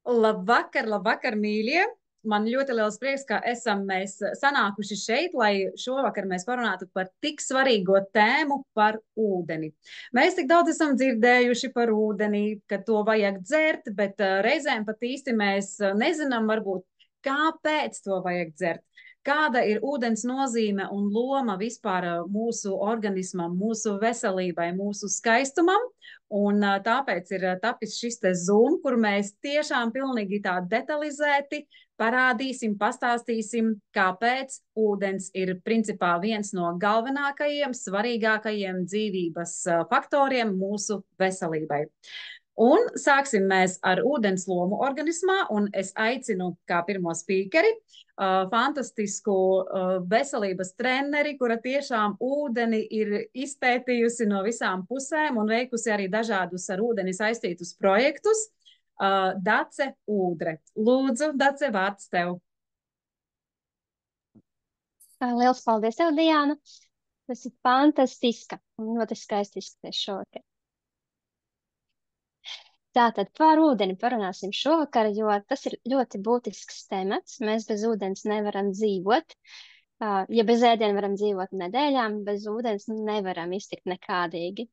Labvakar, labvakar, mīļie! Man ļoti liels prieks, ka esam mēs sanākuši šeit, lai šovakar mēs parunātu par tik svarīgo tēmu par ūdeni. Mēs tik daudz esam dzirdējuši par ūdeni, ka to vajag dzert, bet reizēm pat īsti mēs nezinām varbūt, kāpēc to vajag dzert. Kāda ir ūdens nozīme un loma vispār mūsu organismam, mūsu veselībai, mūsu skaistumam? Un tāpēc ir tapis šis te Zoom, kur mēs tiešām pilnīgi tā detalizēti parādīsim, pastāstīsim, kāpēc ūdens ir principā viens no galvenākajiem, svarīgākajiem dzīvības faktoriem mūsu veselībai. Un sāksim mēs ar ūdens lomu organismā, un es aicinu kā pirmo spīkeri fantastisku veselības treneri, kura tiešām ūdeni ir izpētījusi no visām pusēm un veikusi arī dažādus ar ūdeni saistītus projektus. Dace Ūdre. Lūdzu, Dace, vārds tev. Liels paldies tev, Diana. Tas ir fantastiska un ļoti skaisti izskaties šovakar. Tātad par ūdeni parunāsim šovakar, jo tas ir ļoti būtisks temats. Mēs bez ūdens nevaram dzīvot. Ja bez ēdiena varam dzīvot nedēļām, bez ūdens nevaram iztikt nekādīgi.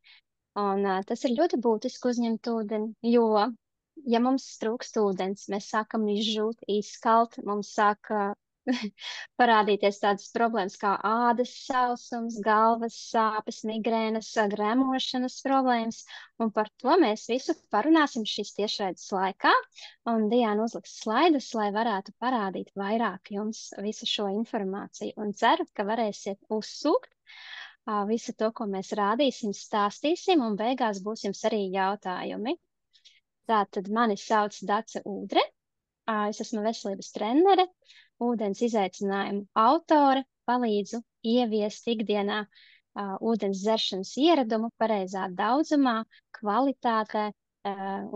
Un tas ir ļoti būtiski uzņemt ūdeni, jo, ja mums trūkst ūdens, mēs sākam izžūt, izkalt, mums sāk parādīties tādas problēmas kā ādas sausums, galvas sāpes, migrēnas, gremošanas problēmas, un par to mēs visu parunāsim šīs tiešraides laikā, un Diana uzliks slaidus, lai varētu parādīt vairāk jums visu šo informāciju, un ceru, ka varēsiet uzsūkt visu to, ko mēs rādīsim, stāstīsim, un beigās būs jums arī jautājumi. Tātad mani sauc Dace Ūdre, es esmu veselības trenere, ūdens izaicinājumu autore, palīdzu ieviest ikdienā ūdens dzeršanas ieradumu pareizā daudzumā, kvalitātē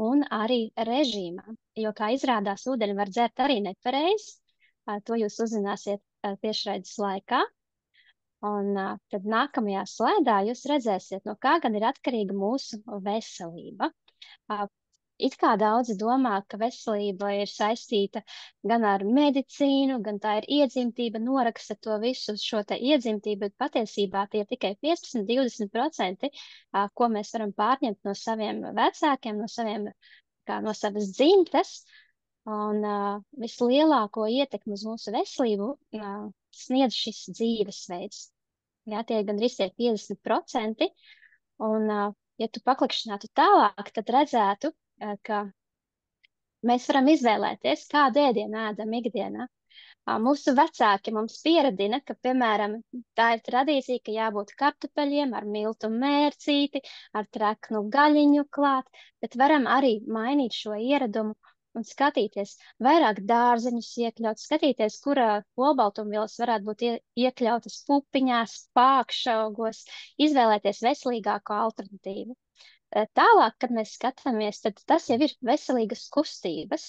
un arī režīmā. Jo, kā izrādās, ūdeni var dzert arī nepareizi, to jūs uzzināsiet tiešraides laikā. Un tad nākamajā slaidā jūs redzēsiet, no kā gan ir atkarīga mūsu veselība. It kā daudzi domā, ka veselība ir saistīta gan ar medicīnu, gan tā ir iedzimtība, noraksta to visu šo te iedzimtību, bet patiesībā tie ir tikai 15–20%, ko mēs varam pārņemt no saviem vecākiem, no savas dzimtes. Un vislielāko ietekmi uz mūsu veselību sniedz šis dzīvesveids. Jā, tie gandrīz ir 50%. Un, ja tu paklikšķinātu tālāk, tad redzētu, ka mēs varam izvēlēties, kādu ēdienu ēdam ikdienā. Mūsu vecāki mums pieradina, ka, piemēram, tā ir tradīcija, ka jābūt kartupeļiem ar miltu mērcīti, ar treknu gaļiņu klāt, bet varam arī mainīt šo ieradumu un skatīties, vairāk dārzeņus iekļaut, skatīties, kura olbaltumvielas varētu būt iekļautas pupiņās, pākšaugos, izvēlēties veselīgāko alternatīvu. Tālāk, kad mēs skatāmies, tad tas jau ir veselīgas kustības,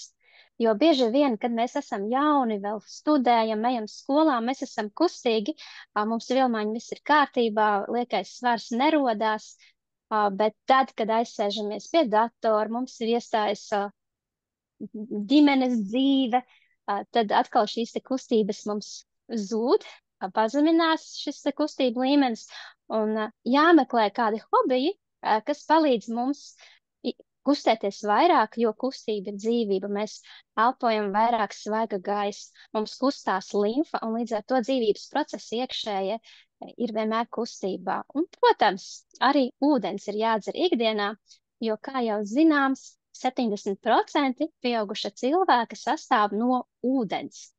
jo bieži vien, kad mēs esam jauni, vēl studējam, ejam skolā, mēs esam kustīgi, mums vilmaņi viss ir kārtībā, liekais svars nerodās, bet tad, kad aizsēžamies pie datora, mums ir iestājas ģimenes dzīve, tad atkal šīs te kustības mums zūd, pazeminās šis te kustību līmenis, un jāmeklē kādi hobiji, kas palīdz mums kustēties vairāk, jo kustība ir dzīvība. Mēs elpojam vairāk svaiga gaisa, mums kustās limfa, un līdz ar to dzīvības procesi iekšējie ir vienmēr kustībā. Un, protams, arī ūdens ir jādzer ikdienā, jo, kā jau zināms, 70% pieauguša cilvēka sastāv no ūdens.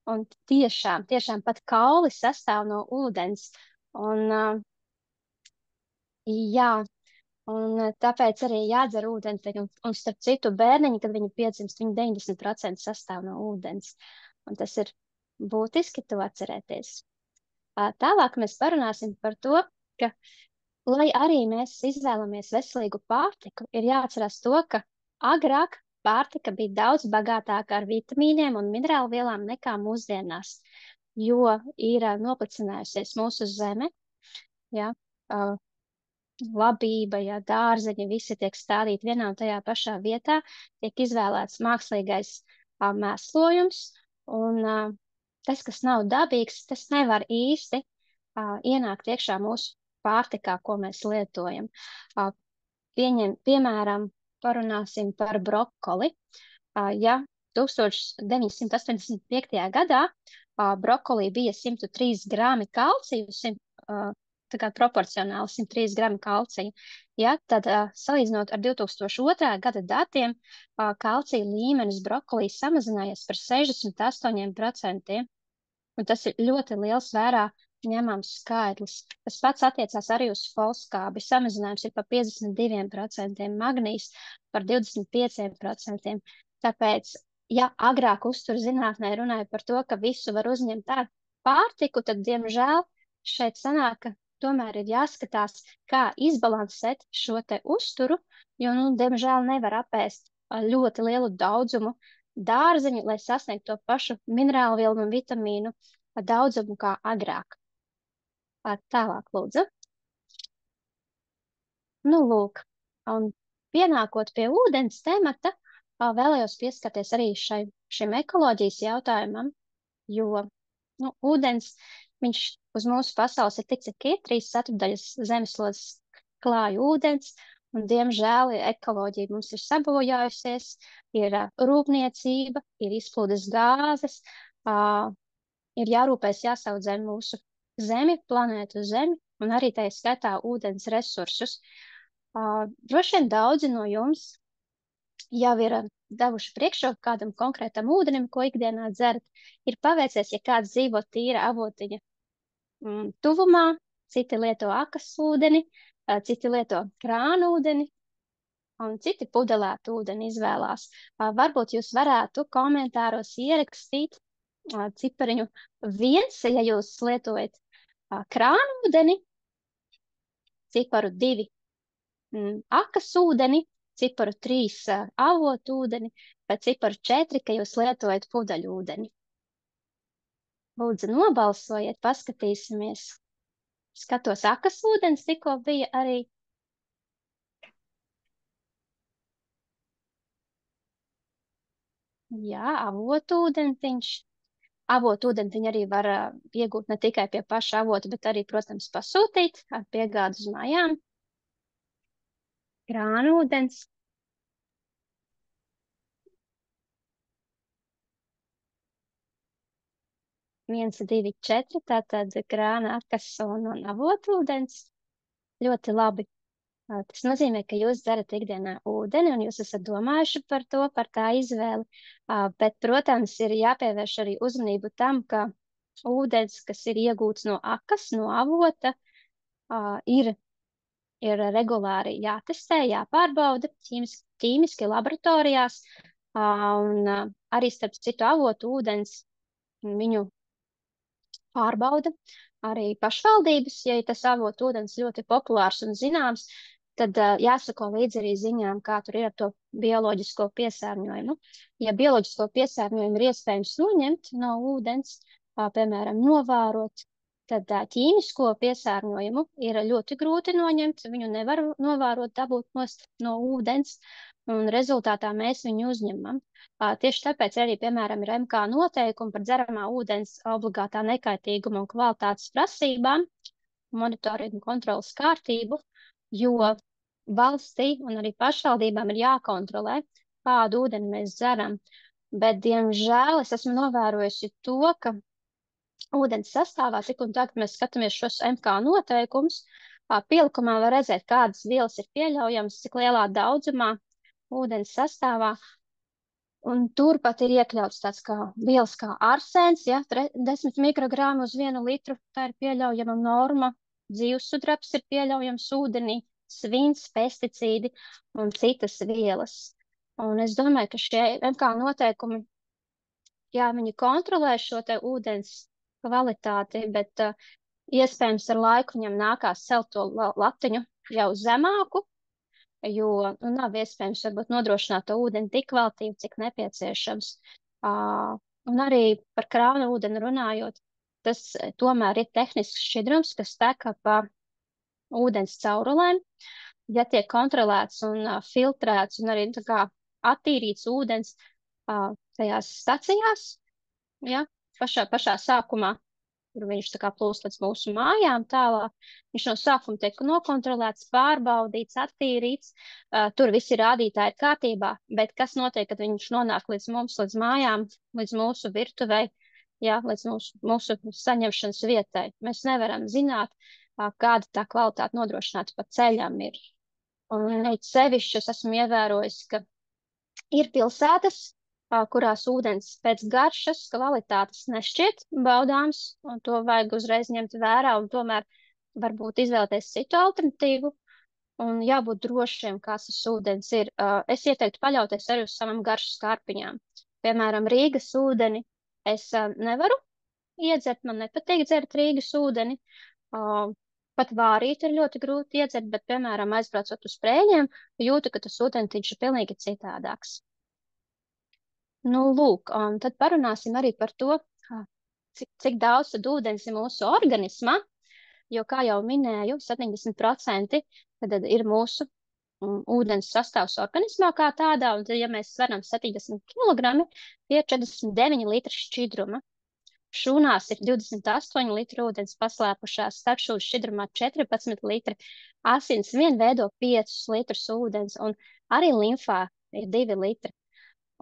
Un tiešām pat kauli sastāv no ūdens. Un, jā, un tāpēc arī jādzer ūdens. Un starp citu, bērniņi, kad viņi piedzimst, viņi 90% sastāv no ūdens. Un tas ir būtiski to atcerēties. Tālāk mēs parunāsim par to, ka, lai arī mēs izvēlamies veselīgu pārtiku, ir jāatcerās to, ka agrāk pārtika bija daudz bagātāka ar vitamīniem un minerālu vielām nekā mūsdienās, jo ir noplicinājusies mūsu zeme, ja, labība, ja dārzeņi visi tiek stādīti vienā un tajā pašā vietā, tiek izvēlēts mākslīgais mēslojums, un tas, kas nav dabīgs, tas nevar īsti ienākt iekšā mūsu pārtikā, ko mēs lietojam. Piemēram, parunāsim par brokoli. Ja 1985. gadā brokolī bija 103 grami kalciju, tā kā proporcionāli 103 grami kalcija, ja, tad salīdzinot ar 2002. gada datiem, kalcija līmenis brokolī samazinājies par 68%. Un tas ir ļoti liels vērā ņemams skaitlis. Tas pats attiecās arī uz folskābi. Samazinājums ir par 52%, magnīs par 25%. Tāpēc, ja agrāk uzturzinātnē runāja par to, ka visu var uzņemt ar pārtiku, tad, diemžēl, šeit sanāk, ka tomēr ir jāskatās, kā izbalansēt šo te uzturu, jo, diemžēl, nevar apēst ļoti lielu daudzumu dārzeņu, lai sasniegtu to pašu minerālu vielu un vitamīnu daudzumu kā agrāk. Tālāk, lūdzu. Lūk, un pienākot pie ūdens temata, vēlējos pieskarties arī šim ekoloģijas jautājumam, jo ūdens, viņš uz mūsu pasaules ir tik, cik ir 3/4 zemeslodes klāja ūdens, un, diemžēl, ekoloģija mums ir sabojājusies, ir rūpniecība, ir izplūdes gāzes, ir jārūpēs jāsaudzē mūsu zemi, planētu Zemi, un arī tā skaitā ūdens resursus. Droši vien daudzi no jums jau ir devuši priekšroku kādam konkrētam ūdenim, ko ikdienā dzerat. Ir paveicies, ja kāds dzīvo tīra avotiņa tuvumā, citi lieto akas ūdeni, citi lieto krānu ūdeni, un citi pudelētu ūdeni izvēlās. Varbūt jūs varētu komentāros ierakstīt cipariņu 1, ja jūs lietojat krānu ūdeni, ciparu 2 akas ūdeni, ciparu 3 avotu ūdeni, vai ciparu 4, ka jūs lietojat pudeļu ūdeni. Lūdzu, nobalsojiet, paskatīsimies. Skatos, akas ūdens tikko bija arī. Jā, avotu ūdentiņš. Avotu ūdentiņu arī var iegūt ne tikai pie paša avota, bet arī, protams, pasūtīt ar piegādu uz mājām. Krānu ūdens. Viens, 2, 4, tātad krāna, akas un avotu ūdens. Ļoti labi. Tas nozīmē, ka jūs dzerat ikdienā ūdeni un jūs esat domājuši par to, par tā izvēli. Bet, protams, ir jāpievērš arī uzmanību tam, ka ūdens, kas ir iegūts no akas, no avota, ir regulāri jātestē, jāpārbauda ķīmiski laboratorijās, un arī starp citu avotu ūdens viņu pārbauda arī pašvaldības. Ja tas avotu ūdens ļoti populārs un zināms, tad jāsako līdzi arī ziņām, kā tur ir ar to bioloģisko piesārņojumu. Ja bioloģisko piesārņojumu ir iespējams noņemt no ūdens, piemēram, novārot, tad ķīmisko piesārņojumu ir ļoti grūti noņemt. Viņu nevar novārot, dabūt no ūdens, un rezultātā mēs viņu uzņemam. Tieši tāpēc arī, piemēram, ir MK noteikumi par dzeramā ūdens obligātā nekaitīguma un kvalitātes prasībām, monitoringu kontrolas kārtību, jo valstī un arī pašvaldībām ir jākontrolē, kādu ūdeni mēs dzeram. Bet, diemžēl, es esmu novērojusi to, ka ūdens sastāvā tik un tā, kad mēs skatāmies šos MK noteikumus, pielikumā var redzēt, kādas vielas ir pieļaujamas, cik lielā daudzumā ūdens sastāvā. Un tur pat ir iekļauts tāds vielas kā arsēns, 10 mikrogrāmu uz 1 litru, tā ir pieļaujama norma. Dzīvsudrabs ir pieļaujams ūdenī, svins, pesticīdi un citas vielas. Un es domāju, ka šie MK noteikumi, viņi kontrolē šo te ūdens kvalitāti, bet iespējams ar laiku viņam nākās celt to latiņu jau zemāku, jo nav iespējams varbūt nodrošināt to ūdeni tik kvalitīvu, cik nepieciešams. Un arī par krānu ūdeni runājot, tas tomēr ir tehnisks šķidrums, kas tek pa ūdens caurulēm. Ja tiek kontrolēts un filtrēts un arī tā kā attīrīts ūdens tajās stacijās, ja, pašā sākumā, kur viņš tā kā plūst līdz mūsu mājām tālāk, viņš no sākuma tiek nokontrolēts, pārbaudīts, attīrīts, tur visi rādītāji ir kārtībā, bet kas notiek, kad viņš nonāk līdz mums, līdz mājām, līdz mūsu virtuvei, ja, līdz mūsu saņemšanas vietai. Mēs nevaram zināt, kāda tā kvalitāte nodrošināta pa ceļam ir. Un sevišķi es esmu ievērojis, ka ir pilsētas, kurās ūdens pēc garšas kvalitātes nešķiet baudāms, un to vajag uzreiz ņemt vērā, un tomēr varbūt izvēlēties citu alternatīvu, un jābūt drošiem, kāds tas ūdens ir. Es ieteiktu paļauties arī uz savām garšas kārpiņām. Piemēram, Rīgas ūdeni es nevaru iedzert, man nepatīk dzert Rīgas ūdeni. Pat vārīt ir ļoti grūti iedzert, bet, piemēram, aizbraucot uz Sprēļiem, jūtu, ka tas ūdentiņš ir pilnīgi citādāks. Nu, lūk, un tad parunāsim arī par to, cik daudz tad ūdens ir mūsu organismā, jo, kā jau minēju, 70% tad ir mūsu ūdens sastāvs organismā kā tādā, un tad, ja mēs sveram 70 kg, tie ir 49 litri šķidruma. Šūnās ir 28 litri ūdens paslēpušās, starpšūnas šķidrumā 14 litri, asins vien veido 5 litrus ūdens, un arī limfā ir 2 litri.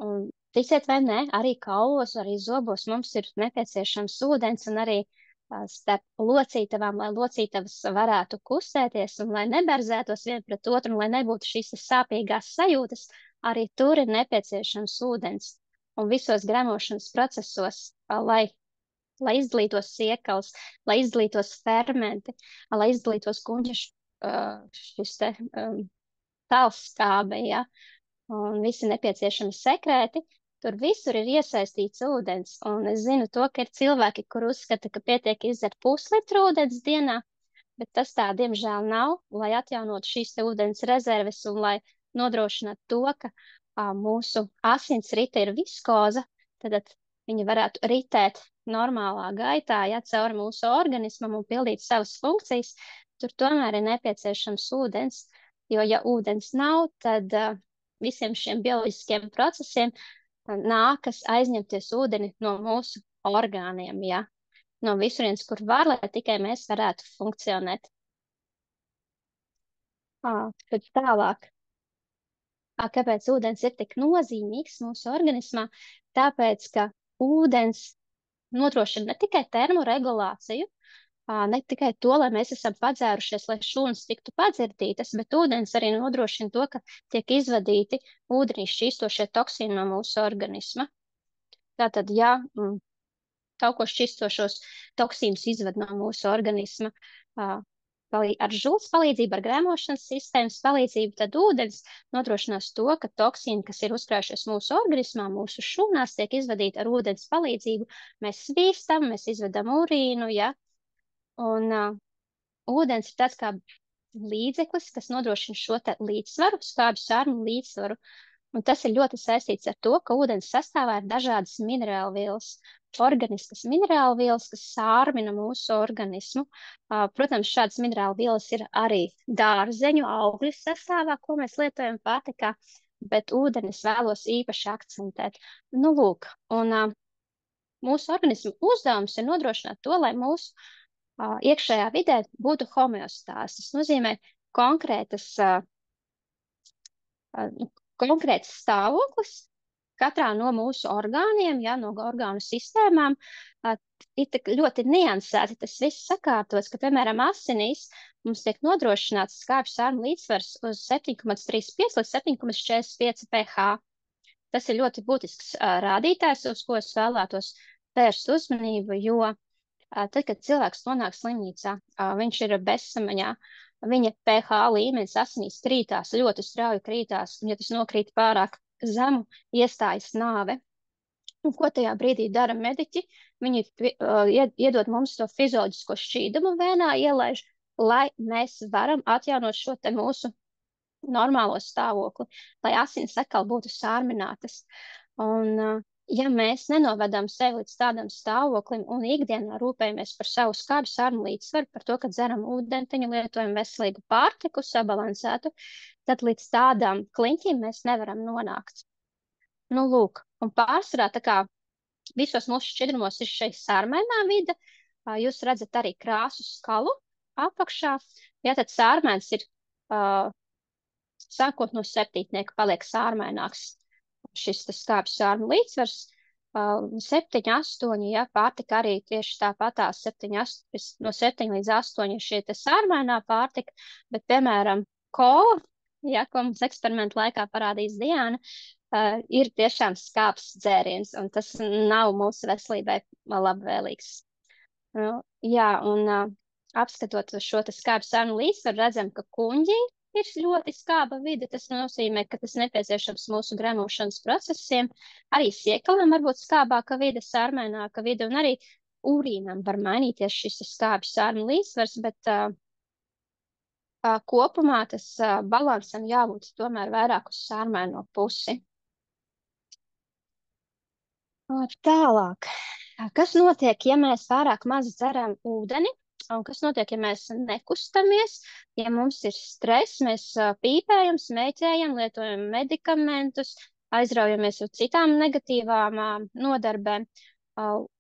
Un ticiet vai nē, arī kaulos, arī zobos mums ir nepieciešams ūdens, un arī starp locītavām, lai locītavas varētu kustēties, un lai neberzētos vien pret otru, un lai nebūtu šīs sāpīgās sajūtas, arī tur ir nepieciešams ūdens. Un visos gremošanas procesos, lai izdalītos siekals, lai izdalītos fermenti, lai izdalītos kuņģa šis te talskābe, ja, un visi nepieciešami sekrēti, tur visur ir iesaistīts ūdens. Un es zinu to, ka ir cilvēki, kur uzskata, ka pietiek izdzert puslitru ūdens dienā, bet tas tā, diemžēl, nav, lai atjaunotu šīs te ūdens rezerves un lai nodrošinātu to, ka mūsu asins rite ir viskoza, tad viņi varētu ritēt normālā gaitā, ja cauri mūsu organismam un pildīt savas funkcijas, tur tomēr ir nepieciešams ūdens, jo ja ūdens nav, tad visiem šiem bioloģiskiem procesiem nākas aizņemties ūdeni no mūsu orgāniem, ja, no visurienes, kur var, lai tikai mēs varētu funkcionēt. Tad tālāk. Kāpēc ūdens ir tik nozīmīgs mūsu organismā? Tāpēc, ka ūdens nodrošina ne tikai termoregulāciju, ne tikai to, lai mēs esam padzērušies, lai šūnas tiktu padzirdītas, bet ūdens arī nodrošina to, ka tiek izvadīti ūdenī šķīstošie toksīni no mūsu organisma. Tātad, ja kaut ko šķīstošos toksīnus izved no mūsu organisma ar žults palīdzību, ar grēmošanas sistēmas palīdzību, tad ūdens nodrošinās to, ka toksīni, kas ir uzkrājušies mūsu organismā, mūsu šūnās, tiek izvadīti ar ūdens palīdzību. Mēs svīstam, mēs izvedam urīnu, ja? Un ūdens ir tāds kā līdzeklis, kas nodrošina šo te līdzsvaru, skābju sārmu līdzsvaru. Un tas ir ļoti saistīts ar to, ka ūdens sastāvā ir dažādas minerālvielas, organiskas minerālvielas, kas sārmina mūsu organismu. Protams, šādas minerālvielas ir arī dārzeņu augļu sastāvā, ko mēs lietojam pārtikā, bet ūdenis vēlos īpaši akcentēt. Nu, lūk, un mūsu organismu uzdevums ir nodrošināt to, lai mūsu iekšējā vidē būtu homeostāze. Tas nozīmē konkrēts stāvoklis katrā no mūsu orgāniem, ja, no orgānu sistēmām, ir ļoti niansēti tas viss sakārtots, ka, piemēram, asinīs mums tiek nodrošināts skābju sārmu līdzsvars uz 7,35 līdz 7,45 pH. Tas ir ļoti būtisks rādītājs, uz ko es vēlētos vērst uzmanību, jo tad, kad cilvēks nonāk slimnīcā, viņš ir bezsamaņā, viņa pH līmenis asinīs krītās, ļoti strauji krītās, un ja tas nokrīt pārāk zemu, iestājas nāve. Un ko tajā brīdī dara mediķi? Viņi iedod mums to fizioloģisko šķīdumu vēnā, ielaiž, lai mēs varam atjaunot šo te mūsu normālo stāvokli, lai asins atkal būtu sārminātas. Un ja mēs nenovedam sevi līdz tādam stāvoklim un ikdienā rūpējamies par savu skābi sarunu līdzsvaru, par to, ka dzeram ūdentiņu, lietojam veselīgu pārtiku, sabalansētu, tad līdz tādām kliņķiem mēs nevaram nonākt. Nu, lūk, un pārsvarā tā kā visos mūsu šķidrumos ir šeit sārmainā vide, jūs redzat arī krāsu skalu apakšā, ja tad sārmains ir sākot no septītnieka paliek sārmaināks šis skābju sārmu līdzsvars, 7, 8, ja, pārtika arī tieši tāpatās 7, 8, no 7 līdz 8 šie te sārmainā pārtika, bet, piemēram, kola, ja, ko mums eksperimentu laikā parādīs Diana, ir tiešām skābs dzēriens, un tas nav mūsu veselībai labvēlīgs. Jā, un apskatot šo te skābju sārmu līdzsvaru, redzam, ka kuņģi ir ļoti skāba vide. Tas nozīmē, ka tas nepieciešams mūsu gremošanas procesiem. Arī siekalām var būt skābāka vide, sārmaināka vide, un arī urīnam var mainīties šis skābju sārmu līdzsvars, bet kopumā tas balansam jābūt tomēr vairāk uz sārmaino pusi. Tālāk. Kas notiek, ja mēs pārāk maz dzeram ūdeni? Un kas notiek, ja mēs nekustamies, ja mums ir stress, mēs pīpējam, smēķējam, lietojam medikamentus, aizraujamies ar citām negatīvām nodarbēm.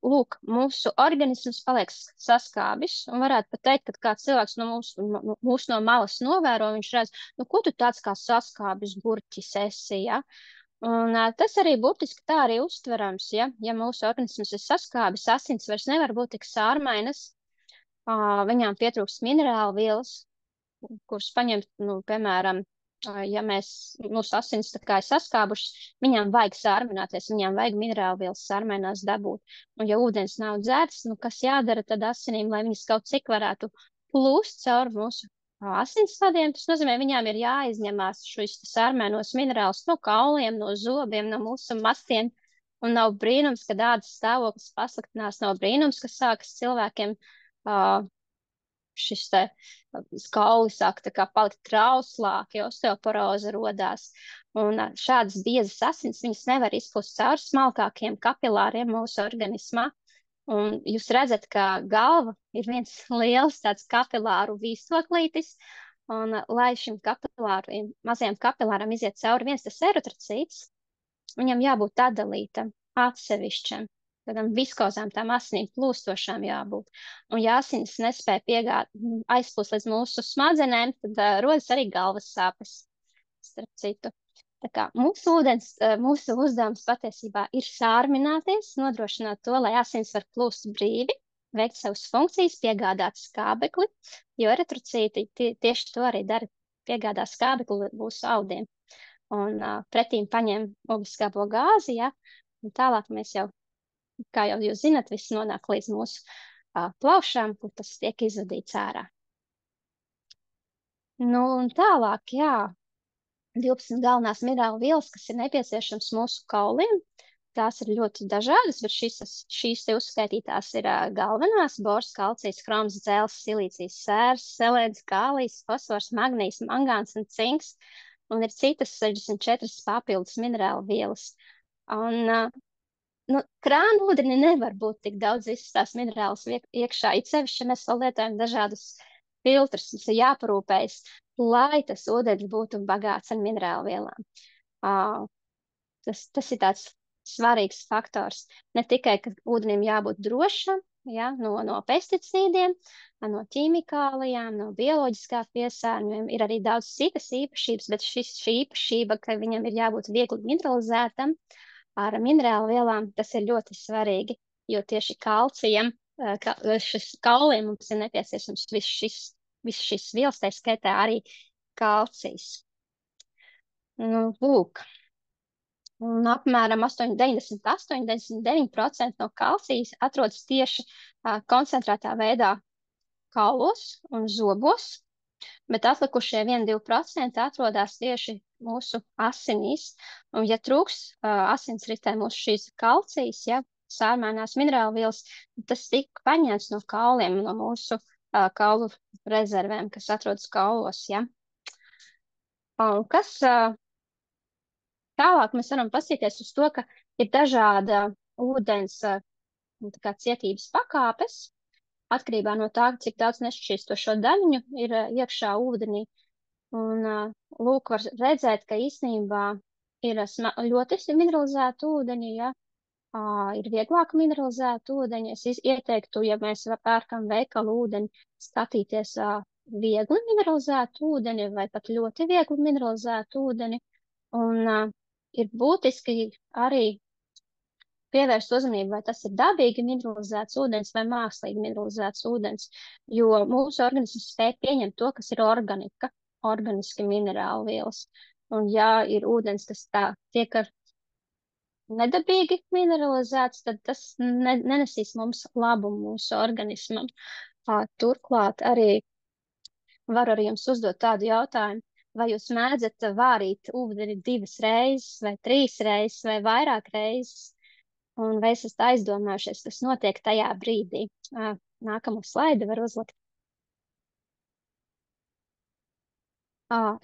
Lūk, mūsu organisms paliek saskābis, un varētu pat teikt, ka kāds cilvēks mūs no malas novēro, viņš redz, nu, ko tu tāds kā saskābis burķis esi, ja? Un tas arī burtiski tā arī uztverams, ja mūsu organisms ir saskābis, asins vairs nevar būt tik sārmainas, viņām pietrūkst minerālu vielas, kuras paņemt, nu, piemēram, ja mūsu asins tā kā ir saskābušas, viņām vajag sārmināties, viņām vajag minerālu vielas sārmainās dabūt. Un ja ūdens nav dzērts, nu, kas jādara tad asinīm, lai viņas kaut cik varētu plūst caur mūsu asinsvadiem, tas nozīmē, viņām ir jāizņemās šis sārmainos minerālus no kauliem, no zobiem, no mūsu mastiem, un nav brīnums, ka ādas stāvoklis pasliktinās, nav brīnums, ka sākas cilvēkiem šis te kauli sāk tā kā palikt trauslāki, osteoporoze rodās, un šādas biezas asins, viņas nevar izplūst caur smalkākiem kapilāriem mūsu organismā. Un jūs redzat, ka galva ir viens liels tāds kapilāru vīstoklītis, un lai šim mazajam kapilāram iziet cauri viens tas eritrocīts, viņam jābūt atdalītam, atsevišķam, tādām viskozām, tām asinīm plūstošām jābūt. Un ja asinis nespēja aizplūst līdz mūsu smadzenēm, tad rodas arī galvas sāpes, starp citu. Tā kā mūsu uzdevums patiesībā ir sārmināties, nodrošināt to, lai asins var plūst brīvi, veikt savas funkcijas, piegādāt skābekli, jo eritrocīti tieši to arī dara, piegādā skābekli mūsu audiem. Un pretīm paņem ogliskābo gāzi, ja, un tālāk mēs jau, kā jau jūs zinat, viss nonāk līdz mūsu plaušām, kur tas tiek izvadīts ārā. Nu, un tālāk, jā. 12 galvenās minerālu vielas, kas ir nepieciešams mūsu kauliem. Tās ir ļoti dažādas, bet šīs te uzskaitītās ir galvenās: bors, kalcijs, kroms, dzelzs, silīcijas, sērs, selēns, kālijs, fosfors, magnijs, mangāns un cinks. Un ir citas 64 papildus minerālu vielas. Un krāna ūdeni nevar būt tik daudz visas tās minerālas iekšā. It sevišķi, ja mēs vēl lietojam dažādus filtrus, mums ir jāparūpējas, lai tas ūdens būtu bagāts ar minerālu vielām. Tas ir tāds svarīgs faktors. Ne tikai, ka ūdenim jābūt drošam, ja, no pesticīdiem, no ķīmikālijām, no bioloģiskā piesārņojuma. Ir arī daudz citas īpašības, bet šī īpašība, ka viņam ir jābūt viegli mineralizētam ar minerālu vielām, tas ir ļoti svarīgi, jo tieši kalcijam, šis kauliem mums ir nepieciešams viss šis vielas, tā skaitā arī kalcijs. Nu, lūk. Un apmēram 98–99% no kalcijas atrodas tieši koncentrētā veidā kaulos un zobos, bet atlikušie 1–2% atrodas tieši mūsu asinīs. Un ja trūks asinsritē mūsu šīs kalcijas, ja, sārmainās minerālu vielas, tas tika paņemts no kauliem, no mūsu kaulu rezervēm, kas atrodas kaulos, ja. Un kas tālāk mēs varam pasīties uz to, ka Ir dažāda ūdens tā kā cietības pakāpes, atkarībā no tā, cik daudz nešķīstošo daļiņu ir iekšā ūdenī. Un, lūk, var redzēt, ka īstenībā ir ļoti mineralizēta ūdeņa, ja ir vieglāk mineralizēta ūdeņa. Es ieteiktu, ja mēs pērkam veikalu ūdeņu, skatīties viegli mineralizētu ūdeni vai pat ļoti viegli mineralizētu ūdeni. Un ir būtiski arī pievērst uzmanību, vai tas ir dabīgi mineralizēts ūdens vai mākslīgi mineralizēts ūdens, jo mūsu organisms spēj pieņemt to, kas ir organiski minerālu vielas. Un ja ir ūdens, kas tā tiek ar nedabīgi mineralizēts, tad tas nenesīs mums labumu mūsu organismam. Turklāt arī varu arī jums uzdot tādu jautājumu, vai jūs mēdzat vārīt ūdeni 2 reizes vai 3 reizes vai vairāk reizes, un vai esat aizdomājušies, kas notiek tajā brīdī. Nākamo slaidu var uzlikt.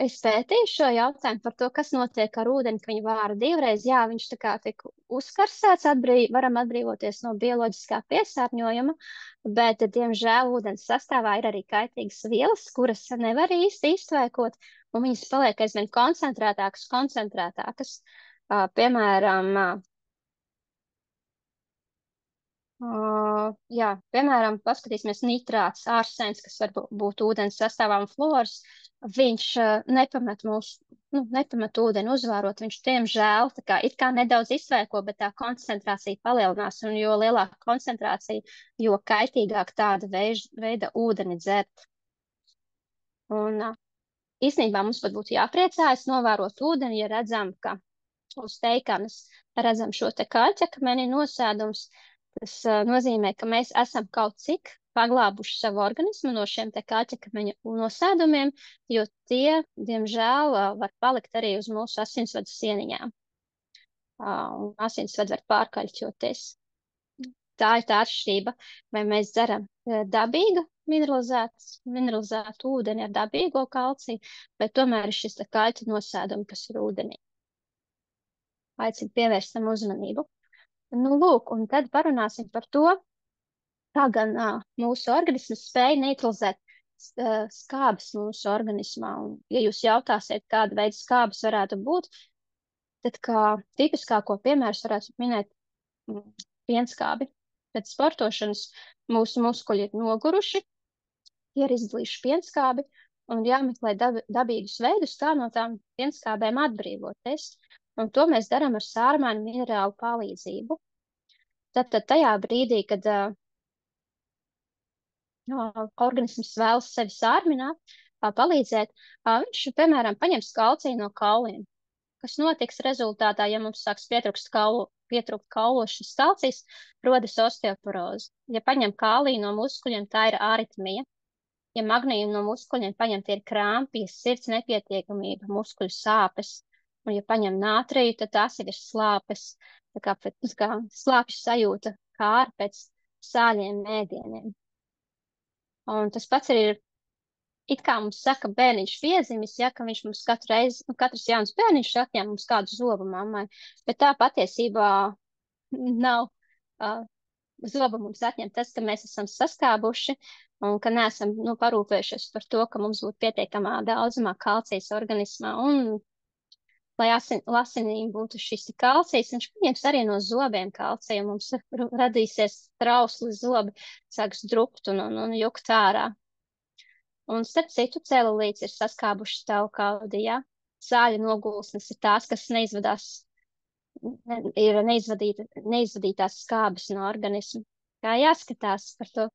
Es pētīju šo jautājumu par to, kas notiek ar ūdeni, ka viņu vāra 2 reizes. Jā, viņš tā kā tiek uzkarsēts, varam atbrīvoties no bioloģiskā piesārņojuma, bet, diemžēl, ūdens sastāvā ir arī kaitīgas vielas, kuras nevar īsti iztvēkot, un viņas paliek aizvien koncentrētākas. Piemēram, piemēram, paskatīsimies nitrāts, ārsens, kas var būt ūdens sastāvā, un fluors. Viņš nepamet ūdeni uzvārot, viņš diemžēl tā kā it kā nedaudz izsvēko, bet tā koncentrācija palielinās, un jo lielāka koncentrācija, jo kaitīgāk tāda veida ūdeni dzert. Un īstenībā mums pat būtu jāpriecājas novērot ūdeni, ja redzam, ka uz teikanas redzam šo te kaļķakmeni nosēdums. Tas nozīmē, ka mēs esam kaut cik paglābuši savu organismu no šiem te kaļķakmeņa nosēdumiem, jo tie, diemžēl, var palikt arī uz mūsu asinsvadu sieniņām. Un asinsvadu var pārkaļķoties. Tā ir tā atšķirība, vai mēs dzeram dabīgu mineralizētu ūdeni ar dabīgo kalciju, vai tomēr ir šis te kaļķa nosēdumi, kas ir ūdenī. Aicinu pievērst tam uzmanību. Nu, lūk, un tad parunāsim par to, kā gan mūsu organisms spēj neutralizēt skābes mūsu organismā. Un, ja jūs jautāsiet, kāda veida skābes varētu būt, tad kā tipiskāko piemērs varētu minēt pienskābi. Pēc sportošanas mūsu muskuļi ir noguruši, tie ir izdalījuši pienskābi, un jāmeklē dabīgus veidus, kā no tām pienskābēm atbrīvoties. Un to mēs darām ar sārmēnu minerālu palīdzību. Tad tajā brīdī, kad organisms vēlas sevi sārmināt, palīdzēt, viņš, piemēram, paņems kalciju no kauliem. Kas notiks rezultātā, ja mums sāks pietrūkt kaulos šis kalcijs, rodas osteoporoze. Ja paņem kāliju no muskuļiem, tā ir aritmija. Ja magnīju no muskuļiem paņem, tie ir krāmpi, sirds nepietiekamība, muskuļu sāpes. Un, ja paņem nātriju, tad tās ir slāpes, tā kā slāpju sajūta, kā ar pēc sāļiem ēdieniem. Un tas pats arī ir, it kā mums saka bērniņš piedzimis, ja, ka viņš mums katrs jauns bērniņš atņem mums kādu zobu mammai, bet tā patiesībā nav. Zobu mums atņem tas, ka mēs esam saskābuši un ka neesam parūpējušies par to, ka mums būtu pietiekamā daudzumā kalcijas organismā. Un lai asinīm būtu šis kalcijs, viņš paņems arī no zobiem kalciju, mums radīsies trausli zobi, sāks drupt un jukt ārā. Un starp citu celulīts ir saskābuši tavu kaudi, ja? Sāļu nogulsnes ir tās, kas ir neizvadītās skābes no organismu. Kā jāskatās par to,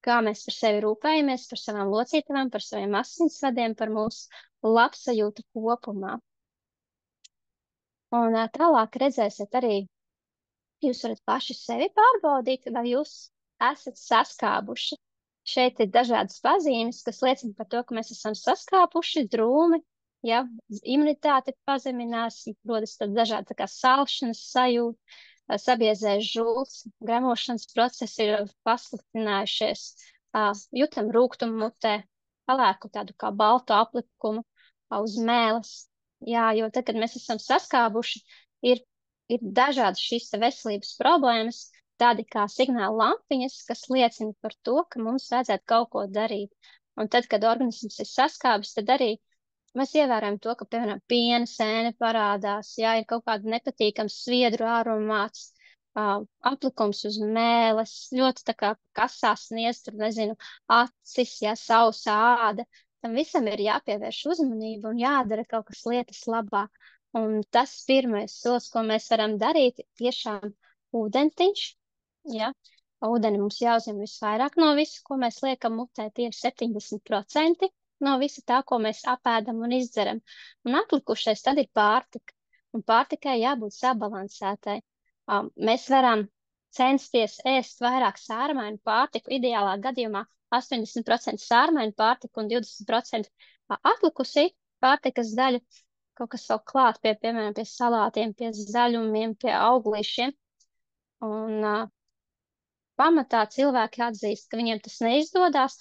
kā mēs par sevi rūpējamies, par savām locītavām, par saviem asinsvadiem, par mūsu labsajūtu kopumā. Un tālāk redzēsiet arī, jūs varat paši sevi pārbaudīt, vai jūs esat saskābuši. Šeit ir dažādas pazīmes, kas liecina par to, ka mēs esam saskāpuši, drūmi, ja, imunitāte pazeminās, rodas dažādi tā kā salšanas sajūta, sabiezēs žults, gremošanas procesi ir pasliktinājušies, jutam rūgtumu mutē, palēku tādu kā baltu aplikumu uz mēles. Jā, jo tad, kad mēs esam saskābuši, ir ir dažādas šīs veselības problēmas, tādi kā signāla lampiņas, kas liecina par to, ka mums vajadzētu kaut ko darīt. Un tad, kad organisms ir saskābis, tad arī mēs ievērojam to, ka, piemēram, piena sēne parādās, jā, ir kaut kāda nepatīkama sviedru aromāts, aplikums uz mēles, ļoti tā kā kasās sniedz, tur nezinu, acis, jā, sausa āda. Tam visam ir jāpievērš uzmanība un jādara kaut kas lietas labā. Un tas pirmais solis, ko mēs varam darīt, ir tiešām ūdentiņš, jā. Ūdeni mums jāuzņem visvairāk no visu, ko mēs liekam mutē, tie ir 70% no visa tā, ko mēs apēdam un izdzeram. Un atlikušais tad ir pārtika. Un pārtikai jābūt sabalansētai. Mēs varam censties ēst vairāk sārmainu pārtiku, ideālā gadījumā 80% sārmainu pārtiku un 20% atlikusī pārtikas daļu, kaut kas vēl klāt pie, piemēram, pie salātiem, pie zaļumiem, pie auglīšiem. Un pamatā cilvēki atzīst, ka viņiem tas neizdodas.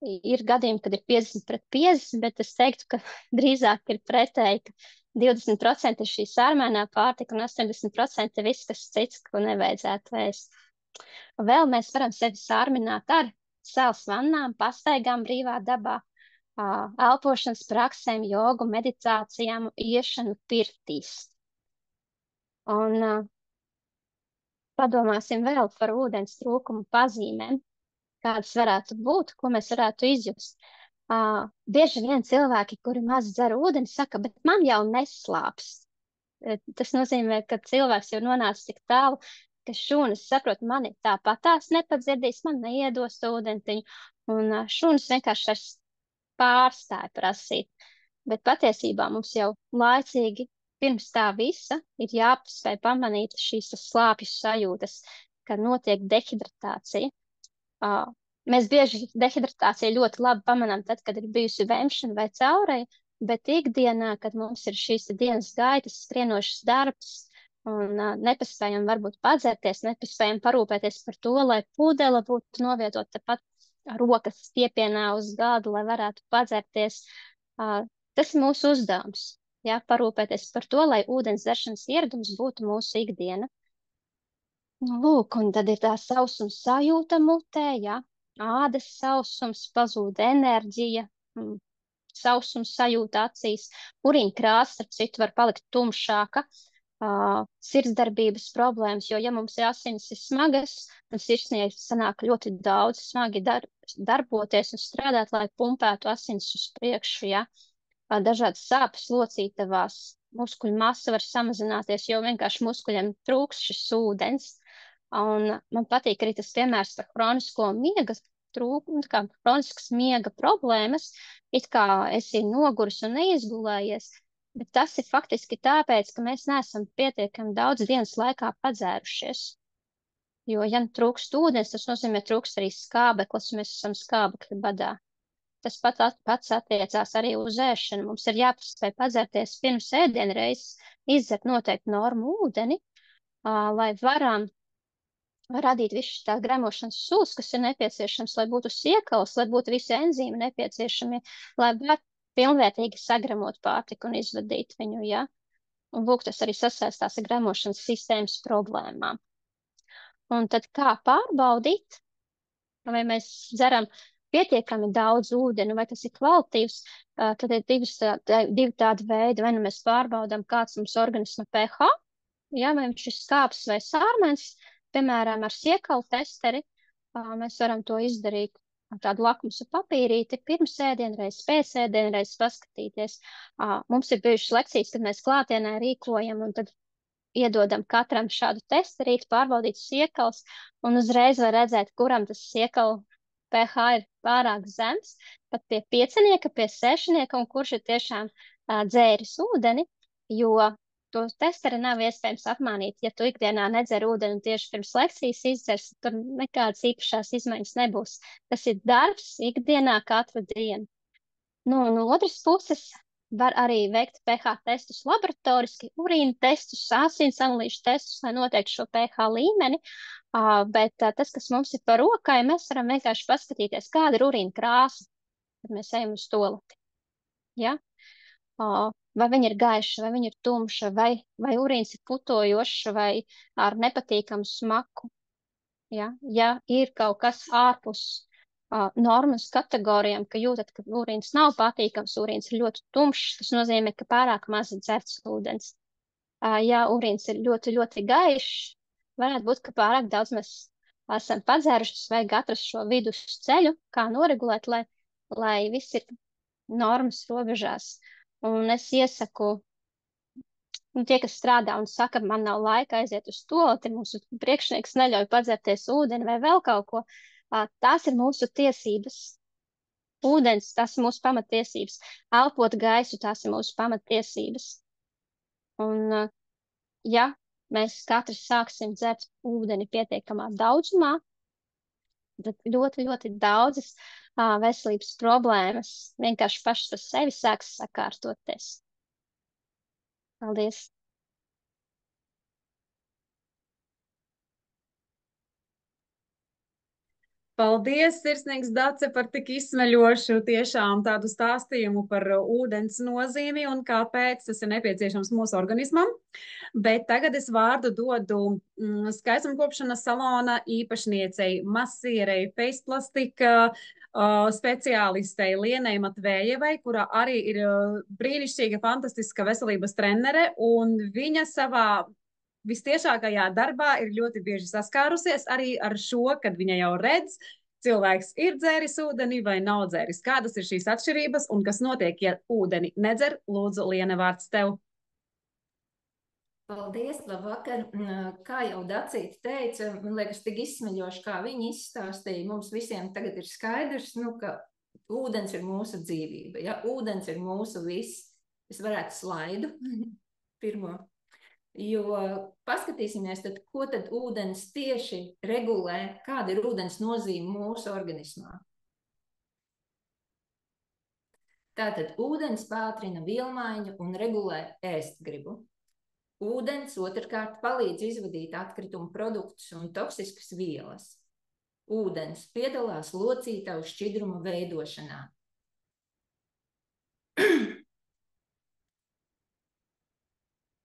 Ir gadījumi, kad ir 50/50, bet es teiktu, ka drīzāk ir pretēji, ka 20% ir šī sārmainā pārtika un 80% ir viss, kas cits, ko nevajadzētu ēst. Vēl mēs varam sevi sārmināt ar sāls vannām, pastaigām brīvā dabā, elpošanas praksēm, jogu, meditācijām, iešanu pirtīs. Un padomāsim vēl par ūdens trūkumu pazīmēm, kādas varētu būt, ko mēs varētu izjust. Bieži vien cilvēki, kuri maz dzer ūdeni, saka, bet man jau neslāpst. Tas nozīmē, ka cilvēks jau nonāca tik tālu, ka šūnas saprot, mani tāpatās nepadzirdīs, man neiedos to ūdentiņu, un šūnas vienkārši pārstāja prasīt. Bet patiesībā mums jau laicīgi pirms tā visa ir jāpaspēj pamanīt šīs slāpju sajūtas, kad notiek dehidratācija. Mēs bieži dehidratāciju ļoti labi pamanām tad, kad ir bijusi vemšana vai caureja, bet ikdienā, kad mums ir šīs dienas gaitas, skrienošas darbs un nepaspējam varbūt padzerties, nepaspējam parūpēties par to, lai pudele būtu novietot tepat rokas stiepienā uz galda, lai varētu padzerties. Tas ir mūsu uzdevums, jā, parūpēties par to, lai ūdens dzeršanas ieradums būtu mūsu ikdiena. Lūk, un tad ir tā sausums sajūta mutē, jā. Ādas sausums, pazūd enerģija, sausums sajūta acīs, urīna krāsa, starp citu, var palikt tumšāka, sirdsdarbības problēmas, jo, ja mums ir asinis ir smagas, un sirsnieki sanāk ļoti daudz smagi darboties un strādāt, lai pumpētu asinis uz priekšu, ja, dažādas sāpes locītavās, muskuļu masa var samazināties, jo vienkārši muskuļiem trūks šis ūdens. Un man patīk arī tas piemērs par kronisko miega trūkumu, kā kroniskas miega problēmas, it kā esi noguris un neizgulējies, bet tas ir faktiski tāpēc, ka mēs neesam pietiekami daudz dienas laikā padzērušies. Jo, ja trūkst ūdens, tas nozīmē trūkst arī skābeklis, mēs esam skābekļa badā. Tas pats attiecās arī uz ēšanu. Mums ir jāpaspēj padzerties pirms ēdienreizes, izdzert noteikti normu ūdeni, lai varam radīt visu tā gremošanas sūs, kas ir nepieciešams, lai būtu siekals, lai būtu visi enzīmi nepieciešami, lai varētu pilnvērtīgi sagremot pārtiku un izvadīt viņu, ja? Un lūk, tas arī sasaistās ar gremošanas sistēmas problēmām. Un tad kā pārbaudīt, vai mēs dzeram pietiekami daudz ūdeni, vai tas ir kvalitīvs, tad ir divi tādi veidi, vai nu mēs pārbaudām, kāds mums organisma pH, ja, vai viņš ir skāps vai sārmens, piemēram, ar siekalu testeri, mēs varam to izdarīt ar tādu lakmusa papīrīti, pirms ēdienreizes, pēc ēdienreizes paskatīties. Mums ir bijušas lekcijas, kad mēs klātienē rīkojam un tad iedodam katram šādu testerīti, pārbaudīt siekals, un uzreiz var redzēt, kuram tas siekalu pH ir pārāk zems, pat pie 5, pie 6, un kurš ir tiešām dzēris ūdeni, jo to testeri nav iespējams apmānīt. Ja tu ikdienā nedzer ūdeni un tieši pirms lekcijas izdzers, tur nekādas īpašās izmaiņas nebūs. Tas ir darbs ikdienā katru dienu. No otras puses var arī veikt pH testus laboratoriski, urīna testus, asins analīžu testus, lai noteiktu šo pH līmeni, bet tas, kas mums ir par rokai, mēs varam vienkārši paskatīties, kāda ir urīna krāsa, kad mēs ejam uz toaleti. Ja? vai viņa ir gaiša, vai viņa ir tumša, vai urīns ir putojošs, vai ar nepatīkamu smaku. Ja ir kaut kas ārpus normas kategorijām, ka jūtat, ka urīns nav patīkams, urīns ir ļoti tumšs, tas nozīmē, ka pārāk maz dzerts ūdens. Ja urīns ir ļoti, ļoti gaišs, varētu būt, ka pārāk daudz mēs esam padzērušas, vajag atrast šo vidusceļu, kā noregulēt, lai viss ir normas robežās. Un es iesaku, tie, kas strādā un saka, man nav laika aiziet uz toaleti, mūsu priekšnieks neļauj padzerties ūdeni vai vēl kaut ko, tās ir mūsu tiesības. Ūdens, tas ir mūsu pamatiesības. Elpot gaisu, tās ir mūsu pamatiesības. Un, ja mēs katrs sāksim dzert ūdeni pietiekamā daudzumā, tad ļoti, ļoti daudzas veselības problēmas vienkārši pašas par sevi sāks sakārtoties. Paldies! Paldies, sirsnīgs Dace, par tik izsmeļošu tiešām tādu stāstījumu par ūdens nozīmi un kāpēc tas ir nepieciešams mūsu organismam. Bet tagad es vārdu dodu skaistumkopšanas salona īpašniecei, masierei, face plastika speciālistei Lienai Matvējevai, kurā arī ir brīnišķīga, fantastiska veselības trenere, un viņa savā vistiešākajā darbā ir ļoti bieži saskārusies arī ar šo, kad viņa jau redz, cilvēks ir dzēris ūdeni vai nav dzēris. Kādas ir šīs atšķirības un kas notiek, ja ūdeni nedzer? Lūdzu, Liene, vārds tev. Paldies, labvakar. Kā jau Dacīte teica, man liekas, tik izsmeļoši, kā viņi izstāstīja, mums visiem tagad ir skaidrs, ka ūdens ir mūsu dzīvība, ja ūdens ir mūsu viss. Es varētu slaidu pirmo. Jo paskatīsimies, tad, ko tad ūdens tieši regulē, kāda ir ūdens nozīme mūsu organismā. Tātad ūdens pātrina vielmaiņu un regulē ēstgribu. Ūdens otrkārt palīdz izvadīt atkritumu produktus un toksiskas vielas. Ūdens piedalās locītavu šķidruma veidošanā.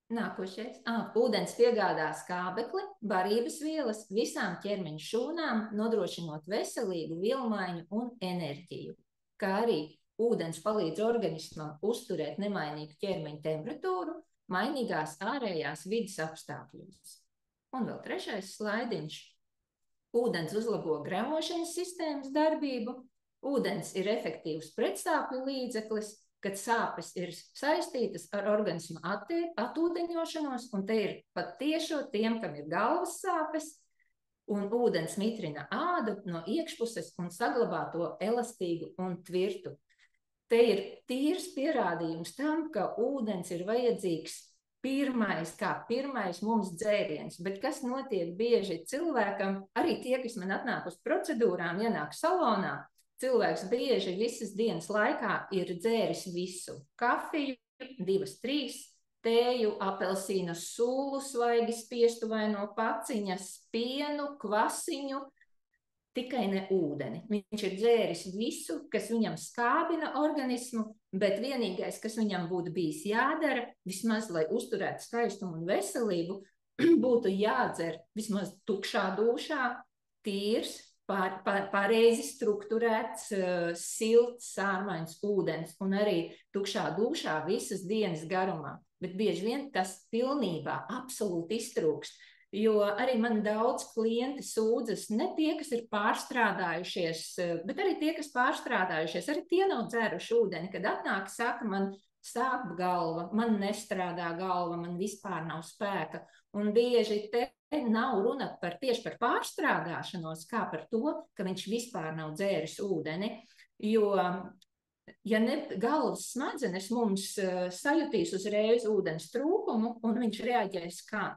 Nākošais. Ūdens piegādā skābekli, barības vielas visām ķermeņa šūnām, nodrošinot veselīgu vielmaiņu un enerģiju, kā arī ūdens palīdz organismam uzturēt nemainīgu ķermeņa temperatūru, mainīgās ārējās vides apstākļos. Un vēl trešais slaidiņš. Ūdens uzlabo gremošanas sistēmas darbību, ūdens ir efektīvs pretsāpju līdzeklis, kad sāpes ir saistītas ar organismu atūdeņošanos, un te ir pat tiešo tiem, kam ir galvas sāpes, un ūdens mitrina ādu no iekšpuses un saglabā to elastīgu un tvirtu. Te ir tīrs pierādījums tam, ka ūdens ir vajadzīgs pirmais mums dzēriens, bet kas notiek bieži cilvēkam, arī tie, kas man atnāk uz procedūrām, ienāk salonā, cilvēks bieži visas dienas laikā ir dzēris visu. Kafiju, 2-3, tēju, apelsīna sulu, svaigi spiestu vai no paciņas, pienu, kvasiņu, tikai ne ūdeni. Viņš ir dzēris visu, kas viņam skābina organismu, bet vienīgais, kas viņam būtu bijis jādara, vismaz, lai uzturētu skaistumu un veselību, būtu jādzer vismaz tukšā dūšā, tīrs, pareizi strukturēts, silts, sārmains ūdens un arī tukšā dūšā visas dienas garumā. Bet bieži vien tas pilnībā absolūti iztrūkst, jo arī man daudz klienti sūdzas, ne tie, kas ir pārstrādājušies, bet arī tie, kas pārstrādājušies, arī tie nav dzēruši ūdeni, kad atnāk, saka, man sāp galva, man nestrādā galva, man vispār nav spēka. Un bieži te nav runa tieši par pārstrādāšanos, kā par to, ka viņš vispār nav dzēris ūdeni, jo, ja ne galvas smadzenes mums sajutīs uzreiz ūdens trūkumu, un viņš reaģēs kā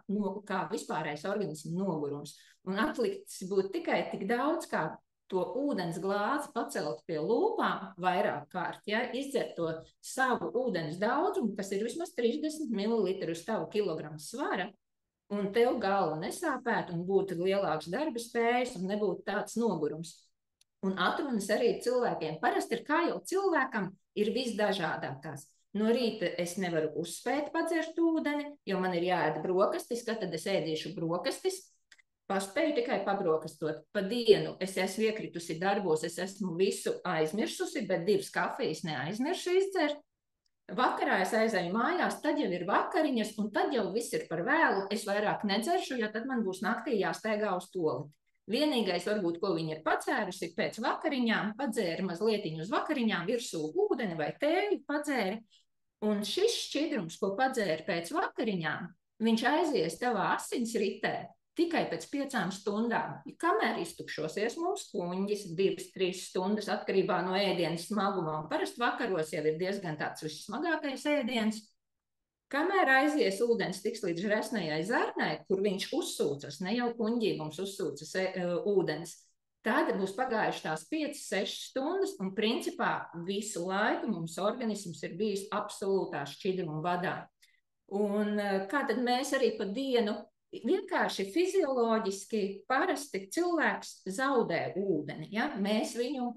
vispārējais organismu nogurums, un atlikts būtu tikai tik daudz, kā to ūdens glāzi pacelt pie lūpām vairāk kārt, ja, izdzert to savu ūdens daudzumu, kas ir vismaz 30 ml uz tavu kilogramu svara, un tev galva nesāpētu un būtu lielāks darba spējas un nebūtu tāds nogurums. Un atrunas arī cilvēkiem parasti ir, kā jau cilvēkam, ir visdažādākās. No rīta es nevaru uzspēt padzert ūdeni, jo man ir jāēd brokastis, kad tad es ēdīšu brokastis. Paspēju tikai pabrokastot. Pa dienu es esmu iekritusi darbos, es esmu visu aizmirsusi, bet 2 kafijas neaizmiršu izdzert. Vakarā es aizēju mājās, tad jau ir vakariņas, un tad jau viss ir par vēlu. Es vairāk nedzeršu, jo tad man būs naktī jāsteigā uz toleti. Vienīgais, varbūt, ko viņa ir pacērusi pēc vakariņām, padzēra mazlietiņu uz vakariņām, virsū ūdeni vai tēju padzēra. Un šis šķidrums, ko padzēra pēc vakariņām, viņš aizies tavā asinsritē tikai pēc 5 stundām. Kamēr iztukšosies mums kuņģis, 2-3 stundas atkarībā no ēdienas smaguma, un parasti vakaros jau ir diezgan tāds vissmagākais ēdiens. Kamēr aizies ūdens tiks līdz resnējai zarnai, kur viņš uzsūcas, ne jau kuņģī mums uzsūcas ūdens, tad būs pagājuši tās 5-6 stundas, un principā visu laiku mums organisms ir bijis absolūtā šķidruma badā. Un kā tad mēs arī pa dienu vienkārši fizioloģiski parasti cilvēks zaudē ūdeni. Ja? Mēs viņu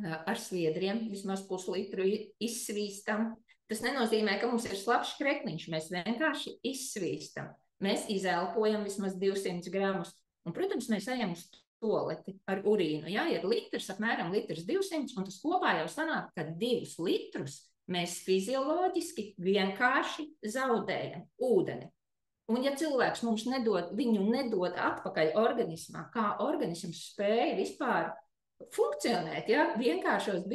ar sviedriem vismaz puslitru izsvīstam. Tas nenozīmē, ka mums ir slapjš krekliņš, mēs vienkārši izsvīstam. Mēs izelpojam vismaz 200 gramus, un, protams, mēs ejam uz toleti ar urīnu. Ja? Ir litrs, apmēram 1,200, un tas kopā jau sanāk, ka 2 litrus mēs fizioloģiski vienkārši zaudējam ūdeni. Un ja cilvēks mums viņu nedod atpakaļ organismā, kā organisms spēja vispār funkcionēt, ja, vienkāršos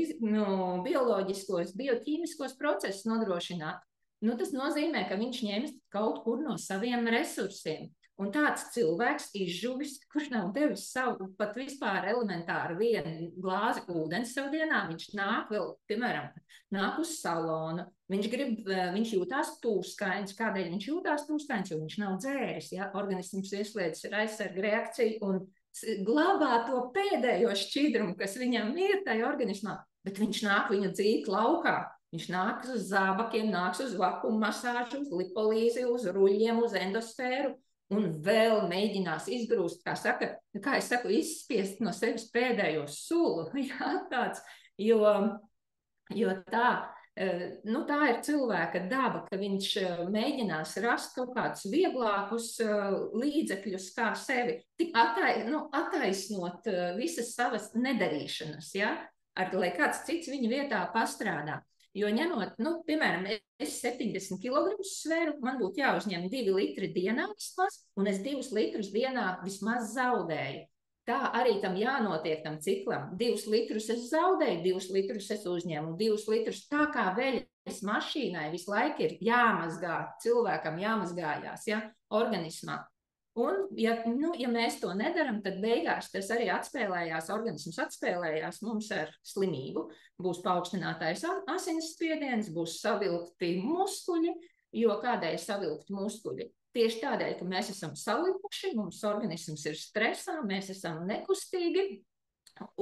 bioloģiskos, bioķīmiskos procesus nodrošināt, tas nozīmē, ka viņš ņems kaut kur no saviem resursiem. Un tāds cilvēks izžuvis, kurš nav devis savu pat vispār elementāru 1 glāzi ūdens savu dienā, viņš nāk vēl, piemēram, nāk uz salonu, viņš jūtās tūskains. Kādēļ viņš jūtās tūskains? Jo viņš nav dzēris, ja? Organisms ieslēdzis ir aizsarga reakcija un glabā to pēdējo šķidrumu, kas viņam ir tajā organismā, bet viņš nāk viņu dzīt laukā. Viņš nāks uz zābakiem, nāks uz vakuuma masāžu, uz lipolīzi, uz ruļiem, uz endosfēru. Un vēl mēģinās izgrūst, kā es saku, izspiest no sevis pēdējo sulu. Jā, tāds, jo tā ir cilvēka daba, ka viņš mēģinās rast kaut kādus vieglākus līdzekļus kā sevi, attaisnot visas savas nedarīšanas, ja? Lai kāds cits viņa vietā pastrādā. Jo ņemot, piemēram, es 70 kg sveru, man būtu jāuzņem 2 litri dienā vismaz, un es 2 litrus dienā vismaz zaudēju. Tā arī tam jānotiek tam ciklam. 2 litrus es zaudēju, 2 litrus es uzņemu, 2 litrus tā kā veļas mašīnai visu laiku ir jāmazgā, cilvēkam jāmazgājās, ja, organismā. Un, ja mēs to nedaram, tad beigās tas arī organisms atspēlējās mums ar slimību. Būs paaugstinātais asinsspiediens, būs savilkti muskuļi, jo kādēļ savilkti muskuļi? Tieši tādēļ, ka mēs esam salipuši, mums organisms ir stresā, mēs esam nekustīgi,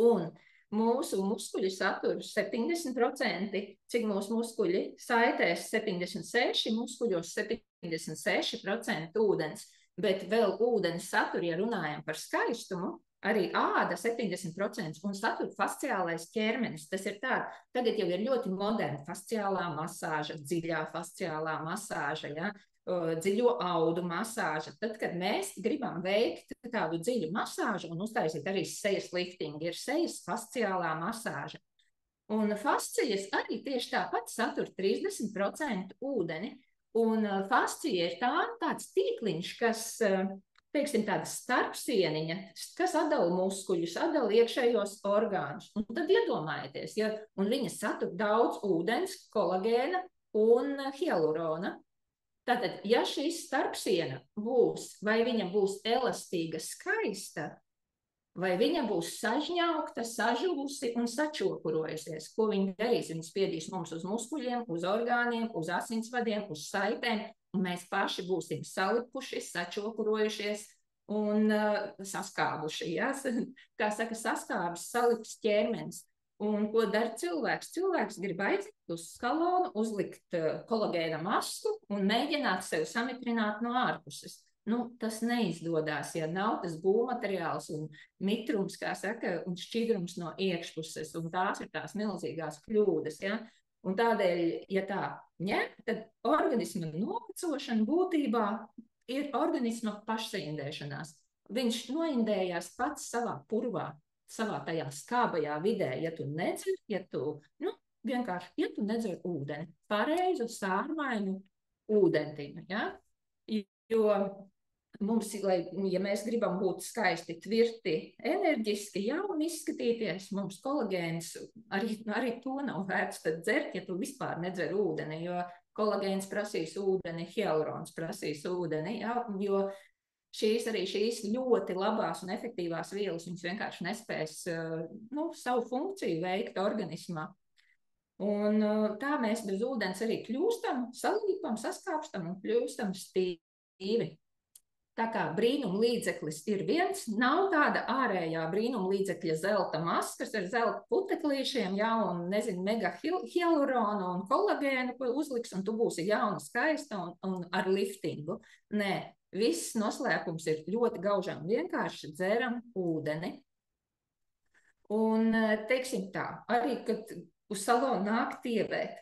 un mūsu muskuļi satur 70%, cik mūsu muskuļi saitēs 76, muskuļos 76% ūdens. Bet vēl ūdens satur, ja runājam par skaistumu, arī āda 70% un satur fasciālais ķermenis. Tas ir tā, tagad jau ir ļoti moderna fasciālā masāža, dziļā fasciālā masāža, ja? Dziļo audu masāža. Tad, kad mēs gribam veikt tādu dziļu masāžu un uztaisīt arī sejas liftingu, ir sejas fasciālā masāža. Un fascijas arī tieši tāpat satur 30% ūdeni. Un fascija ir tāds tīkliņš, kas, teiksim, tāda starpsieniņa, kas atdala muskuļus, atdala iekšējos orgānus. Un tad iedomājieties, ja, un viņa satur daudz ūdens, kolagēna un hialurona. Tātad, ja šīs starpsiena būs, vai viņa būs elastīga, skaista, vai viņa būs sažņaukta, sažuvusi un sačokurojusies. Ko viņa darīs? Viņa spiedīs mums uz muskuļiem, uz orgāniem, uz asinsvadiem, uz saitēm, un mēs paši būsim salipuši, sačokurojušies un saskābuši. Ja? Kā saka, saskābis, salips ķermenis. Un ko dara cilvēks? Cilvēks grib aiziet uz skalonu, uzlikt kolagēna masku un mēģināt sevi samitrināt no ārpuses. Tas neizdodas, ja nav tas būvmateriāls un mitrums, kā saka, un šķidrums no iekšpuses, un tās ir tās milzīgās kļūdas. Ja? Un tādēļ, ja tā ņem, tad organisma novecošana būtībā ir organisma pašsaindēšanās. Viņš noindējās pats savā purvā, savā tajā skābajā vidē, ja tu nedzer, vienkārši, ja tu nedzer ūdeni, pareizu, sārmainu ūdentiņu, ja? Jo mums, ja mēs gribam būt skaisti, tvirti, enerģiski, jauni izskatīties, mums kolagēns, arī to nav vērts tad dzert, ja tu vispār nedzer ūdeni, jo kolagēns prasīs ūdeni, hialurons prasīs ūdeni, ja? Jo šīs ļoti labās un efektīvās vielas, viņas vienkārši nespēs savu funkciju veikt organismā. Un tā mēs bez ūdens arī kļūstam, salīpam, saskāpstam un kļūstam stīvi. Tā kā brīnumlīdzeklis ir viens, nav tāda ārējā brīnumlīdzekļa zelta maskas ar zelta puteklīšiem, un mega hialuronu un kolagēnu, ko uzliks, un tu būsi jauna, skaista un ar liftingu. Nē, viss noslēpums ir ļoti gaužām. Vienkārši dzeram ūdeni. Un, teiksim tā, arī, kad uz salonu nāk tievēt,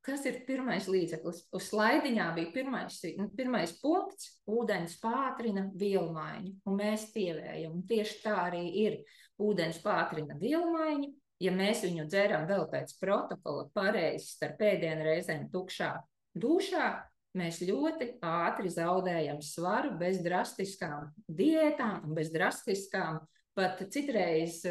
kas ir pirmais līdzeklis? Uz slaidiņā bija pirmais punkts, ūdens pātrina vielmaiņu, un mēs tievējam. Un tieši tā arī ir. Ūdens pātrina vielmaiņu, ja mēs viņu dzeram vēl pēc protokola pareizi starp ēdienreizēm tukšā dušā, mēs ļoti ātri zaudējam svaru bez drastiskām diētām un bez drastiskām pat citreiz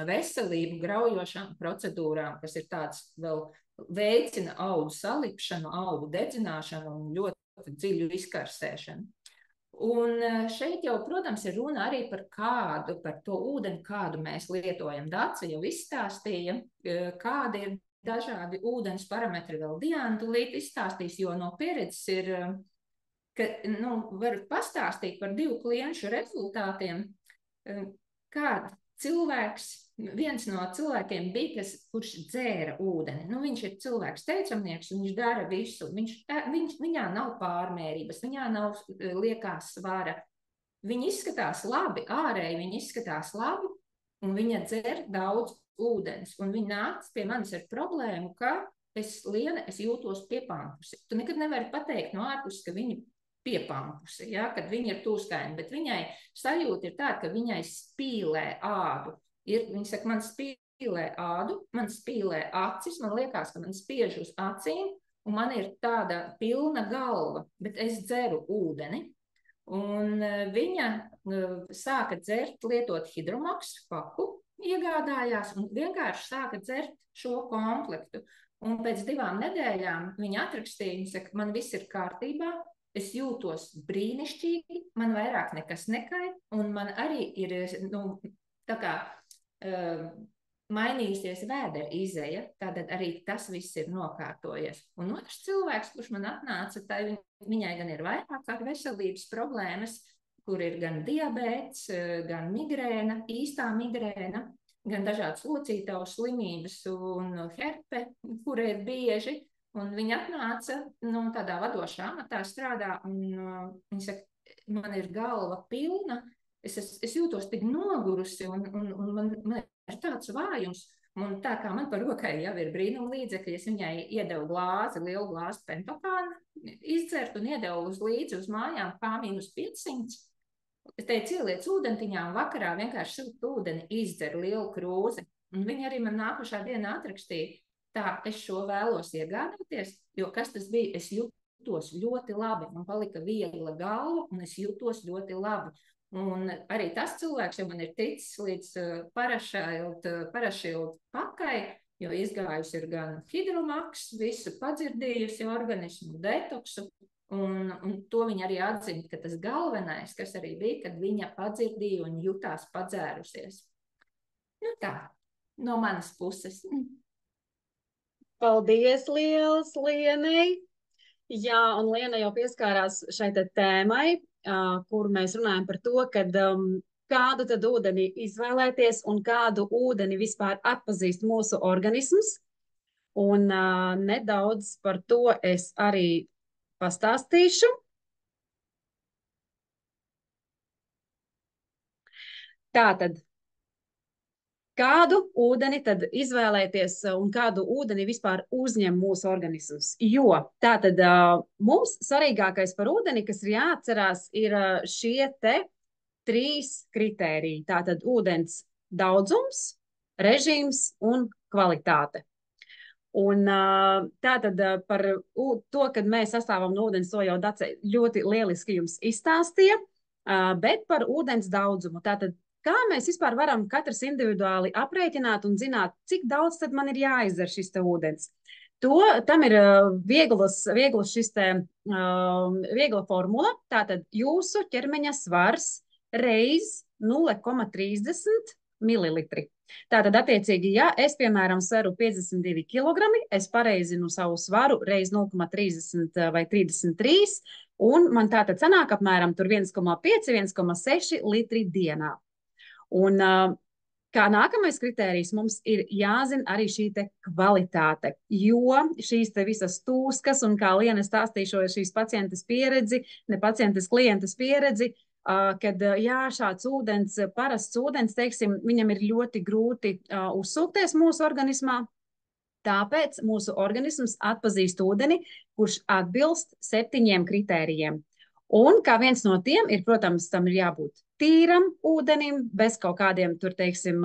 veselību graujošām procedūrām, kas ir tāds vēl veicina audu salipšanu, audu dedzināšanu un ļoti dziļu izkarsēšanu. Un šeit jau, protams, ir runa arī par to ūdeni, kādu mēs lietojam. Dace jau izstāstīja, kādi ir dažādi ūdens parametri, vēl Diana tūlīt izstāstīs, jo no pieredzes ir, ka, var pastāstīt par 2 klienšu rezultātiem, kāda viens no cilvēkiem bija, kurš dzēra ūdeni. Viņš ir cilvēks teicamnieks, un viņš dara visu. Viņā nav pārmērības, viņā nav liekās svara. Viņa izskatās labi, ārēji viņa izskatās labi, un viņa dzer daudz ūdens. Un viņa nāc pie manis ar problēmu, ka es jūtos piepampusi. Tu nekad nevari pateikt no ārpus, ka viņa piepampusi, ja, kad viņa ir tūskaina, bet viņai sajūta ir tāda, ka viņai spīlē ādu. Viņa saka, man spīlē ādu, man spīlē acis, man liekas, ka man spiež uz acīm, un man ir tāda pilna galva, bet es dzeru ūdeni. Un viņa sāka dzert, lietot hidromaksu paku, iegādājās un vienkārši sāka dzert šo komplektu. Un pēc 2 nedēļām viņa atrakstīja, viņa saka, man viss ir kārtībā, es jūtos brīnišķīgi, man vairāk nekas nekait, un man arī ir, mainījusies vēdera izeja, tātad arī tas viss ir nokārtojies. Un otrs cilvēks, kurš man atnāca, viņai gan ir vairāk kā veselības problēmas, kur ir gan diabēts, gan migrēna, īstā migrēna, gan dažādas locītavu slimības un herpe, kur ir bieži. Un viņa atnāca, tādā vadošā amatā strādā, un viņa saka, man ir galva pilna, es jūtos tik nogurusi, un man ir tāds vājums, un tā kā man par rokai jau ir brīnumlīdzekļi, es viņai iedevu lielu glāzi pentokānu, izdzert un iedevu līdzi uz mājām K-500. Es teicu, ieliec ūdentiņā, un vakarā vienkārši siltu ūdeni izdzer lielu krūzi. Un viņa arī man nākošā dienā atrakstīja, tā, es šo vēlos iegādāties, jo kas tas bija? Es jūtos ļoti labi, man palika viegla galva, un es jūtos ļoti labi. Un arī tas cilvēks jau man ir ticis līdz parašildu pakai, jo izgājusi ir gan hidromaks, visu padzirdījusi organismu detoksu, un to viņa arī atzina, ka tas galvenais, kas arī bija, kad viņa padzirdīja un jutās padzērusies. Tā, no manas puses. Paldies liels Lienai! Jā, un Liena jau pieskārās šai tēmai, kur mēs runājam par to, kad kādu tad ūdeni izvēlēties un kādu ūdeni vispār atpazīst mūsu organisms. Un nedaudz par to es arī pastāstīšu. Tātad Kādu ūdeni tad izvēlēties un kādu ūdeni vispār uzņem mūsu organisms? Jo tātad mums svarīgākais par ūdeni, kas ir jāatcerās, ir šie te 3 kritēriji. Tātad ūdens daudzums, režīms un kvalitāte. Un tātad par to, kad mēs sastāvam no ūdens, to jau Dace ļoti lieliski jums izstāstīja, bet par ūdens daudzumu. Tātad kā mēs vispār varam katrs individuāli aprēķināt un zināt, cik daudz tad man ir jāizdzer šis te ūdens? Tam ir viegla formula. Tātad jūsu ķermeņa svars reiz 0,30 mililitri. Tātad, attiecīgi, ja es, piemēram, sveru 52 kg, es pareizinu savu svaru reiz 0,30 vai 33, un man tātad sanāk apmēram 1,5–1,6 litri dienā. Un kā nākamais kritērijs mums ir jāzina arī šī te kvalitāte, jo šīs te visas tūskas, un kā Liena stāstīja šīs pacientes pieredzi, ne pacientes klientes pieredzi, kad jā, šāds ūdens, parasts ūdens, teiksim, viņam ir ļoti grūti uzsūkties mūsu organismā. Tāpēc mūsu organisms atpazīst ūdeni, kurš atbilst 7 kritērijiem. Un kā viens no tiem ir, protams, tam ir jābūt tīram ūdenim, bez kaut kādiem, tur, teiksim,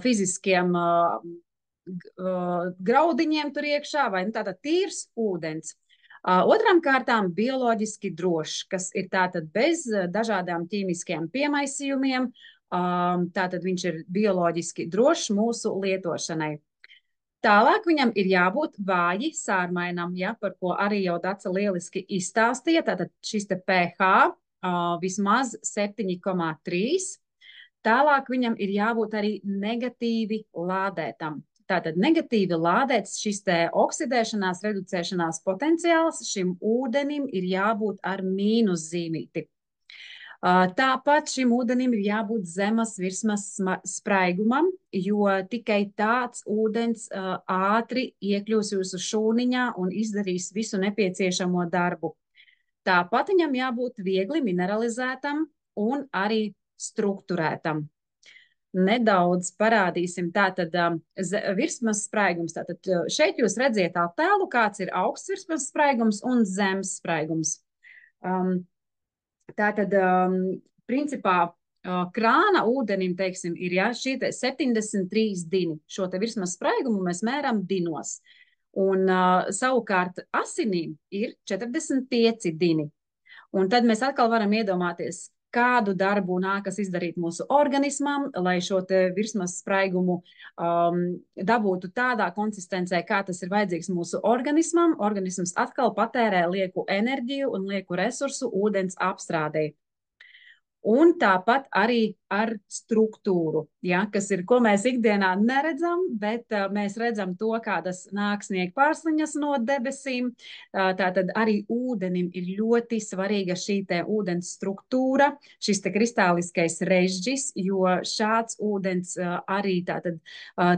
fiziskiem graudiņiem tur iekšā, vai tātad tīrs ūdens. Otram kārtām bioloģiski drošs, kas ir tātad bez dažādām ķīmiskiem piemaisījumiem, tātad viņš ir bioloģiski drošs mūsu lietošanai. Tālāk viņam ir jābūt vāji sārmainam, ja, par ko arī jau Dace lieliski izstāstīja. Tātad šis te pH vismaz 7,3. Tālāk viņam ir jābūt arī negatīvi lādētam. Tātad negatīvi lādēts šis te oksidēšanās, reducēšanās potenciāls šim ūdenim ir jābūt ar mīnuszīmīti. Tāpat šim ūdenim ir jābūt zemas virsmas spraigumam, jo tikai tāds ūdens ātri iekļūs jūsu šūniņā un izdarīs visu nepieciešamo darbu. Tāpat viņam jābūt viegli mineralizētam un arī strukturētam. Nedaudz parādīsim tātad virsmas spraigums. Tātad šeit jūs redziet attēlu, kāds ir augsts virsmas spraigums un zemes spraigums. Tātad, principā, krāna ūdenim, teiksim, ir šī 73 dini. Šo te virsmas spraigumu mēs mēram dinos. Un savukārt asinīm ir 45 dini. Un tad mēs atkal varam iedomāties, kādu darbu nākas izdarīt mūsu organismam, lai šo te virsmas spraigumu dabūtu tādā konsistencē, kā tas ir vajadzīgs mūsu organismam. Organisms atkal patērē lieku enerģiju un lieku resursu ūdens apstrādei. Un tāpat arī ar struktūru, ja, kas ir, ko mēs ikdienā neredzam, bet mēs redzam to, kādas nāk sniega pārsliņas no debesīm. Tātad arī ūdenim ir ļoti svarīga šī te ūdens struktūra, šis te kristāliskais režģis, jo šāds ūdens arī tātad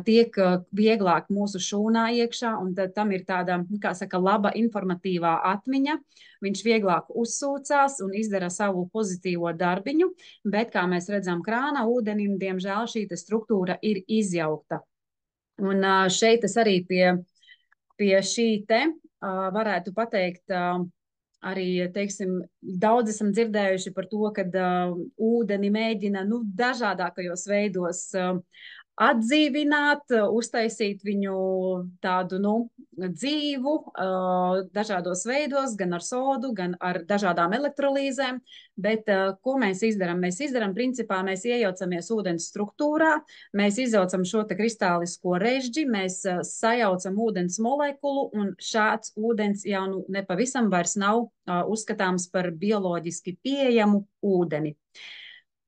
tiek vieglāk mūsu šūnā iekšā, un tad tam ir tāda, kā saka, laba informatīvā atmiņa. Viņš vieglāk uzsūcās un izdara savu pozitīvo darbiņu, bet, kā mēs redzam, krāna ūdenim, diemžēl, šī struktūra ir izjaukta. Un šeit es arī pie šī te varētu pateikt, arī, teiksim, daudz esam dzirdējuši par to, kad ūdeni mēģina dažādākajos veidos atdzīvināt, uztaisīt viņu tādu, dzīvu, dažādos veidos, gan ar sodu, gan ar dažādām elektrolīzēm, bet ko mēs izdarām? Mēs izdarām, principā, mēs iejaucamies ūdens struktūrā, mēs izjaucam šo te kristālisko režģi, mēs sajaucam ūdens molekulu, un šāds ūdens jau nepavisam vairs nav uzskatāms par bioloģiski pieejamu ūdeni.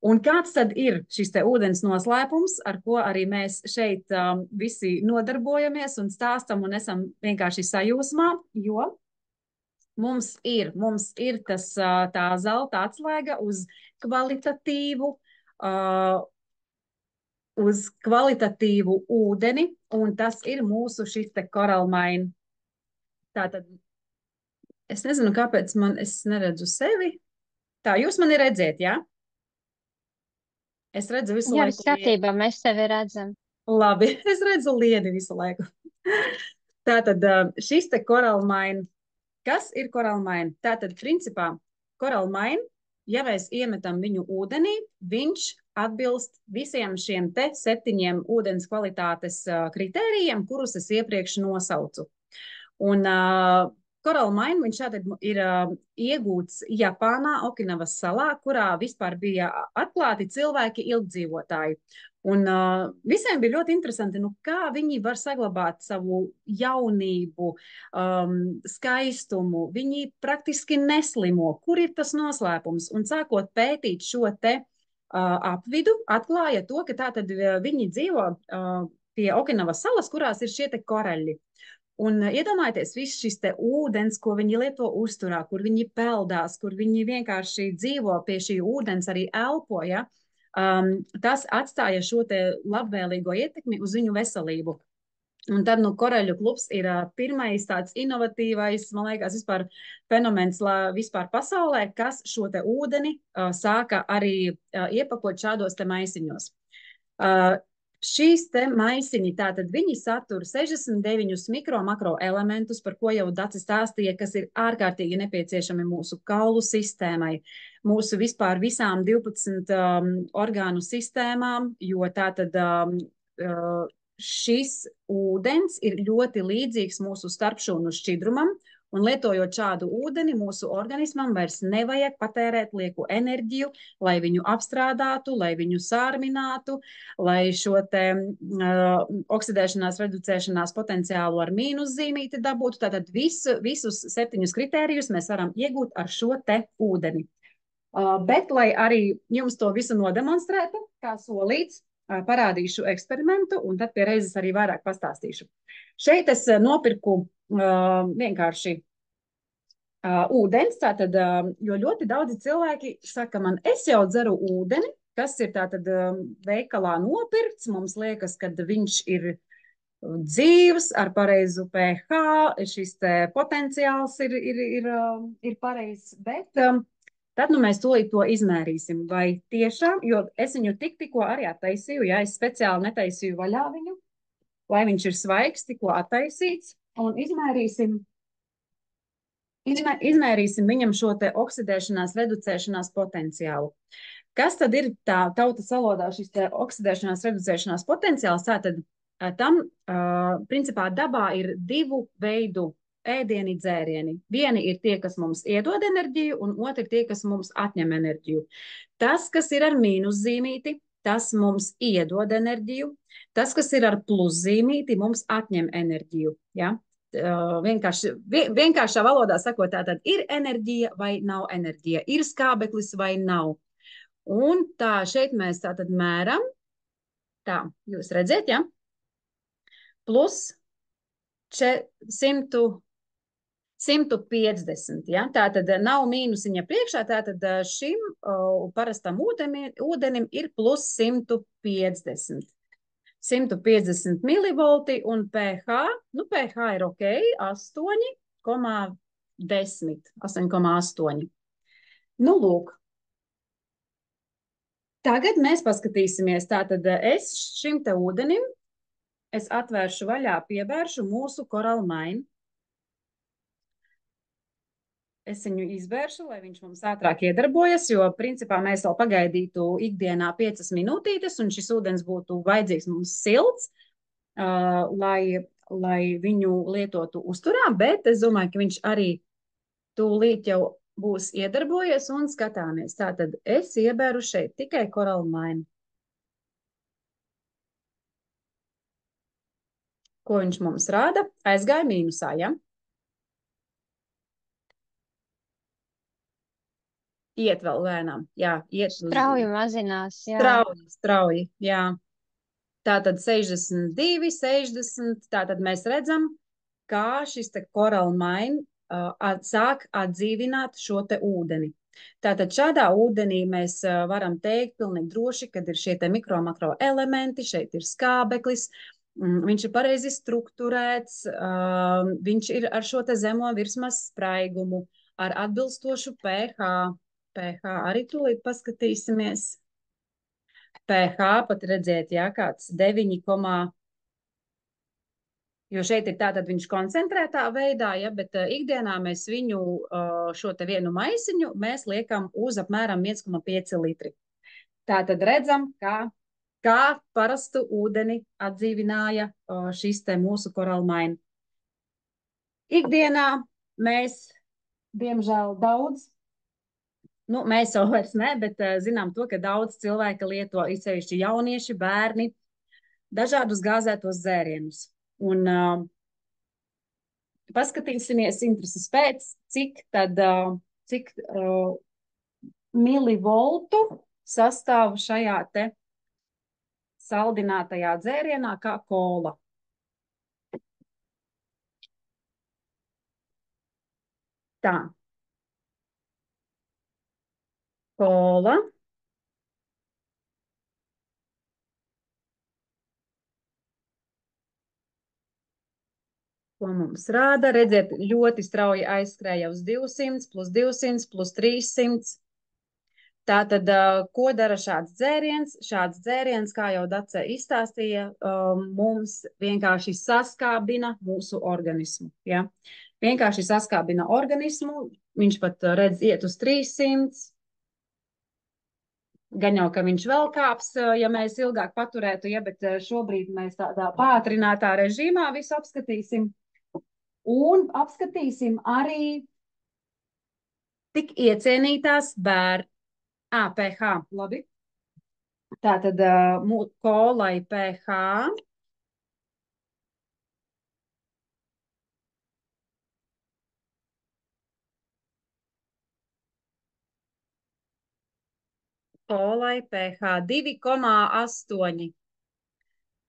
Un kāds tad ir šis te ūdens noslēpums, ar ko arī mēs šeit visi nodarbojamies un stāstam un esam vienkārši sajūsmā, jo mums ir tā zelta atslēga uz kvalitatīvu ūdeni, un tas ir mūsu šis te koralmain. Tātad, es nezinu, kāpēc es neredzu sevi. Tā, jūs mani redzēt, jā? Es redzu visu Jā, laiku viss kārtībā, mēs tevi redzam. Labi, es redzu liedi visu laiku. Tātad šis te koralmaina. Kas ir koralmaina? Tātad, principā, koralmaina, ja mēs iemetam viņu ūdenī, viņš atbilst visiem šiem te 7 ūdens kvalitātes kritērijiem, kurus es iepriekš nosaucu. Un koralmaina viņš tātad ir iegūts Japānā, Okinavas salā, kurā vispār bija atklāti cilvēki ilgdzīvotāji. Un visiem bija ļoti interesanti, nu, kā viņi var saglabāt savu jaunību, skaistumu. Viņi praktiski neslimo. Kur ir tas noslēpums? Un sākot pētīt šo te apvidu, atklāja to, ka tātad viņi dzīvo pie Okinavas salas, kurās ir šie te koraļi. Un iedomājieties, viss šis te ūdens, ko viņi lieto uzturā, kur viņi peldās, kur viņi vienkārši dzīvo pie šī ūdens, arī elpo, ja? Tas atstāja šo te labvēlīgo ietekmi uz viņu veselību. Un tad, nu, koraļu klubs ir pirmais tāds inovatīvais, man liekas, vispār fenomens vispār pasaulē, kas šo te ūdeni sāka arī iepakot šādos te maisiņos. Šīs te maisiņi, tātad viņi satur 69 mikro-makro elementus, par ko jau Dacis stāstīja, kas ir ārkārtīgi nepieciešami mūsu kaulu sistēmai, mūsu vispār visām 12 orgānu sistēmām, jo tātad šis ūdens ir ļoti līdzīgs mūsu starpšūnu šķidrumam, un lietojot šādu ūdeni, mūsu organismam vairs nevajag patērēt lieku enerģiju, lai viņu apstrādātu, lai viņu sārminātu, lai šo te oksidēšanās, reducēšanās potenciālu ar mīnuszīmīti dabūtu. Tātad visus 7 kritērijus mēs varam iegūt ar šo te ūdeni. Bet, lai arī jums to visu nodemonstrētu, kā solīts, parādīšu eksperimentu, un tad pie reizes arī vairāk pastāstīšu. Šeit es nopirku vienkārši ūdens, tātad, jo ļoti daudzi cilvēki saka man, es jau dzeru ūdeni, kas ir tātad veikalā nopirkts, mums liekas, ka viņš ir dzīvs, ar pareizu pH, šis te potenciāls ir pareizs, bet tad nu mēs tūlīt to izmērīsim, vai tiešām, jo es viņu tikko arī attaisīju, ja es speciāli netaisīju vaļā viņu, lai viņš ir svaigs, tikko attaisīts, un izmērīsim viņam šo te oksidēšanās, reducēšanās potenciālu. Kas tad ir tā tautas valodā šis te oksidēšanās, reducēšanās potenciāls? Tātad tam, principā, dabā ir 2 veidu ēdieni, dzērieni. Vieni ir tie, kas mums iedod enerģiju, un otri tie, kas mums atņem enerģiju. Tas, kas ir ar mīnuszīmīti, tas mums iedod enerģiju. Tas, kas ir ar pluszīmīti, mums atņem enerģiju. Ja? Vienkāršā valodā sakot, tātad ir enerģija vai nav enerģija, ir skābeklis vai nav. Un tā, šeit mēs tātad mēram. Tā, jūs redzēt, ja? Plus 150, ja? Tātad nav mīnusiņa priekšā, tātad šim parastam ūdenim ir plus 150. 150 milivolti un pH, nu pH ir ok, 8,8. Nu, lūk. Tagad mēs paskatīsimies, tātad es šim te ūdenim, es atvēršu vaļā, pievēršu mūsu koralmainu. Es viņu izvēršu, lai viņš mums ātrāk iedarbojas, jo principā mēs vēl pagaidītu ikdienā 5 minūtītes, un šis ūdens būtu vajadzīgs mums silts, lai viņu lietotu uzturā, bet es domāju, ka viņš arī tūlīt jau būs iedarbojies, un skatāmies. Tātad es iebēru šeit tikai koralmainu. Ko viņš mums rāda? Aizgāja mīnusā, ja? Iet vēl lēnām, jā. Strauji mazinās, jā. Strauji, jā. Tātad 62, 60, tātad mēs redzam, kā šis te koralmaina sāk atdzīvināt šo te ūdeni. Tātad šādā ūdenī mēs varam teikt pilnīgi droši, kad ir šie te mikro-makro elementi, šeit ir skābeklis, viņš ir pareizi strukturēts, viņš ir ar šo te zemo virsmas spraigumu, ar atbilstošu pH. pH arī tūlīt paskatīsimies. pH pat redzēt, jā, kāds 9, jo šeit ir tātad viņš koncentrētā veidā, ja, bet ikdienā mēs viņu šo te vienu maisiņu mēs liekam uz apmēram 1,5 litri. Tātad redzam, kā parastu ūdeni atdzīvināja šis te mūsu koralmaina. Ikdienā mēs, diemžēl, daudz, nu, mēs jau vairs ne, bet zinām to, ka daudz cilvēki lieto, izsevišķi jaunieši, bērni, dažādus gāzētos dzērienus. Un paskatīsimies intereses pēc, cik milivoltu sastāv šajā te saldinātajā dzērienā kā kola. Tā. Kola. Ko mums rāda? Redziet, ļoti strauji aizskrēja uz 200, plus 200, plus 300. Tātad, ko dara šāds dzēriens? Šāds dzēriens, kā jau Dace izstāstīja, mums vienkārši saskābina mūsu organismu. Ja? Vienkārši saskābina organismu, viņš pat redz iet uz 300. Gan jau, ka viņš vēl kāps, ja mēs ilgāk paturētu, ja, bet šobrīd mēs tādā pātrinātā režīmā visu apskatīsim. Un apskatīsim arī tik iecienītās pH, labi. Tātad kolai pH. Kolai pH 2,8.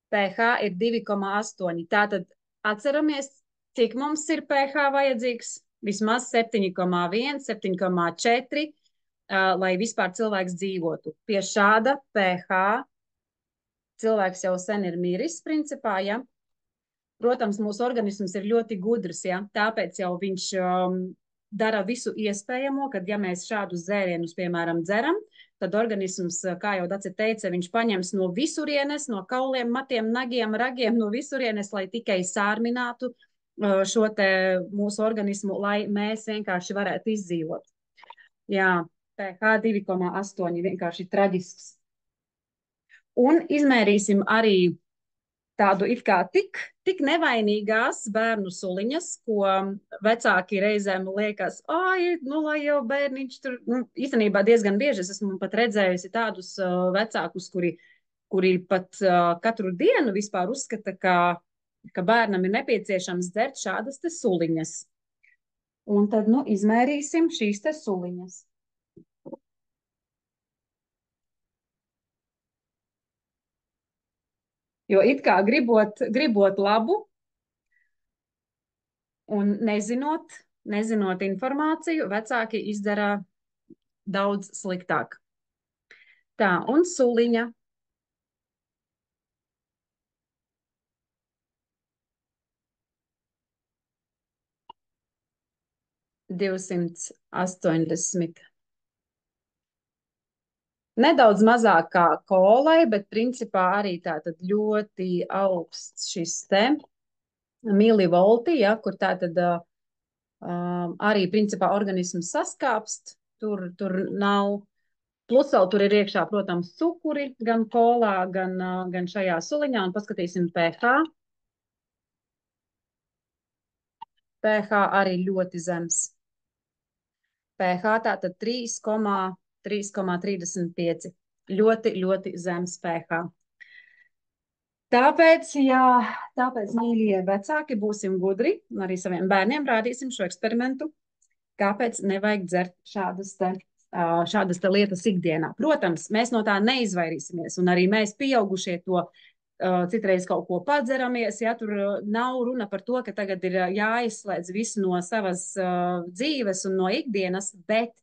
pH ir 2,8. Tātad atceramies, cik mums ir pH vajadzīgs? Vismaz 7,1, 7,4, lai vispār cilvēks dzīvotu. Pie šāda pH cilvēks jau sen ir miris, principā, ja. Protams, mūsu organisms ir ļoti gudrs, ja, tāpēc jau viņš dara visu iespējamo, kad ja mēs šādus dzērienus, piemēram, dzeram, tad organisms, kā jau Dace teica, viņš paņems no visurienes, no kauliem, matiem, nagiem, ragiem, no visurienes, lai tikai sārminātu šo te mūsu organismu, lai mēs vienkārši varētu izdzīvot. Jā, pH 2,8 vienkārši traģisks. Un izmērīsim arī tādu it kā tik nevainīgās bērnu suliņas, ko vecāki reizēm liekas, ai, nu, lai jau bērniņš tur, nu, īstenībā diezgan bieži es esmu pat redzējusi tādus vecākus, kuri pat katru dienu vispār uzskata, ka bērnam ir nepieciešams dzert šādas te suliņas. Un tad, nu, izmērīsim šīs te suliņas. Jo it kā gribot labu un nezinot informāciju, vecāki izdara daudz sliktāk. Tā, un suliņa. $280. Nedaudz mazāk kā kolai, bet principā arī tātad ļoti augsts šis te milivolti, ja, kur tātad arī principā organisms saskāpst, tur nav, plus vēl tur ir iekšā, protams, cukuri, gan kolā, gan šajā suliņā, un paskatīsim pH. pH arī ļoti zems. pH tātad 3,35. Ļoti, ļoti zems pH. Tāpēc, mīļie vecāki, būsim gudri, un arī saviem bērniem rādīsim šo eksperimentu, kāpēc nevajag dzert šādas te lietas ikdienā. Protams, mēs no tā neizvairīsimies, un arī mēs pieaugušie to citreiz kaut ko padzeramies, ja tur nav runa par to, ka tagad ir jāizslēdz visu no savas dzīves un no ikdienas, bet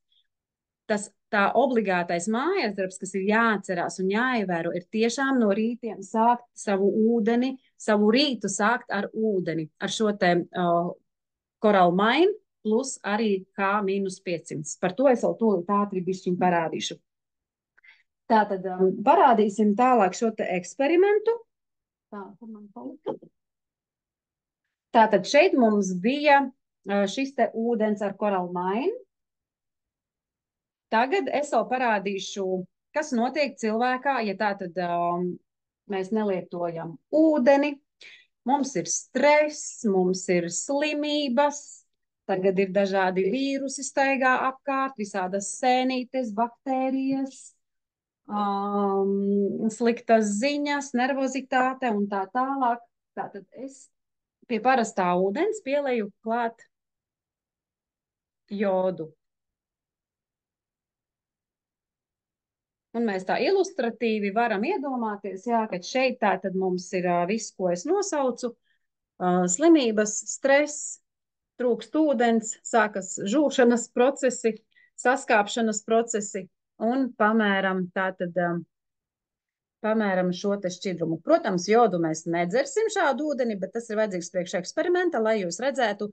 tā obligātais mājas darbs, kas ir jāatcerās un jāievēro, ir tiešām no rītiem sākt savu rītu sākt ar ūdeni, ar šo te koralmainu, plus arī H-500. Par to es vēl tūlīt ātri bišķiņ parādīšu. Tātad parādīsim tālāk šo te eksperimentu. Tā, kur man palika? Tātad šeit mums bija šis te ūdens ar koralmainu. Tagad es vēl parādīšu, kas notiek cilvēkā, ja tātad mēs nelietojam ūdeni. Mums ir stress, mums ir slimības, tagad ir dažādi vīrusi staigā apkārt, visādas sēnītes, baktērijas, sliktas ziņas, nervozitāte un tā tālāk. Tātad es pie parastā ūdens pielieju klāt jodu. Un mēs tā ilustratīvi varam iedomāties, jā, ka šeit tā tad mums ir viss, ko es nosaucu, slimības, stress, trūkst ūdens, sākas žūšanas procesi, saskāpšanas procesi un pamēram tātad pamēram šo te šķidrumu. Protams, jodu mēs nedzersim šādu ūdeni, bet tas ir vajadzīgs priekš eksperimenta, lai jūs redzētu,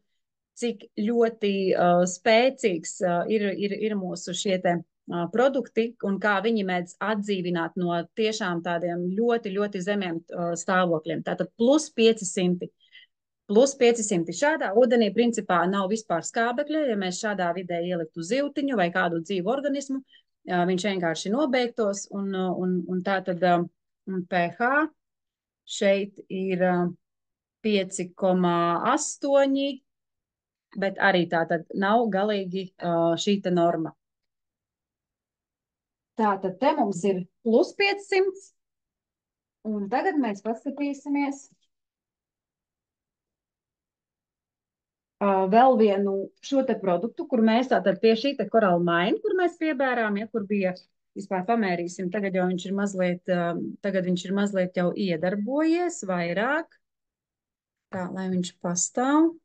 cik ļoti spēcīgs ir mūsu šie te produkti un kā viņi mēdz atdzīvināt no tiešām tādiem ļoti, ļoti zemiem stāvokļiem. Tātad plus 500. Plus 500. Šādā ūdenī principā nav vispār skābekļa. Ja mēs šādā vidē ieliktu zivtiņu vai kādu dzīvu organismu, viņš vienkārši nobeigtos un tātad pH šeit ir 5,8, bet arī tātad nav galīgi šī te norma. Tātad te mums ir plus 500, un tagad mēs paskatīsimies vēl vienu šo te produktu, kur mēs tātad pie šī te koralmaina, kur mēs piebērām, ja kur bija, vispār pamērīsim, tagad jau viņš ir mazliet jau iedarbojies vairāk, tā, lai viņš pastāv.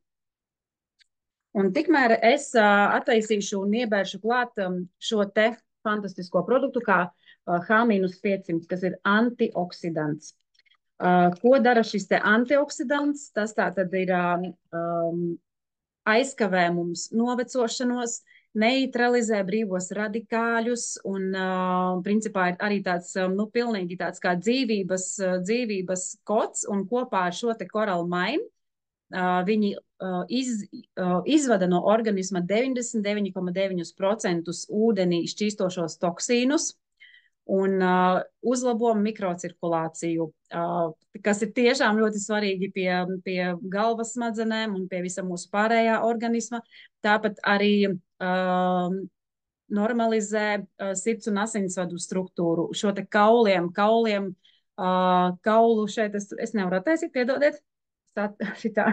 Un tikmēr es attaisīšu un iebēršu klāt šo te fantastisko produktu kā H-500, kas ir antioksidants. Ko dara šis te antioksidants? Tas tātad ir aizkavē mums novecošanos, neutralizē brīvos radikāļus un principā ir arī tāds, pilnīgi tāds kā dzīvības kods un kopā ar šo te koralmainu viņi izvada no organisma 99,9% ūdenī šķīstošos toksīnus un uzlabo mikrocirkulāciju, kas ir tiešām ļoti svarīgi pie galvas smadzenēm un pie visa mūsu pārējā organisma. Tāpat arī normalizē sirds un asinsvadu struktūru, šo te kaulu šeit es nevaru attaisīt, piedodiet. Šitā.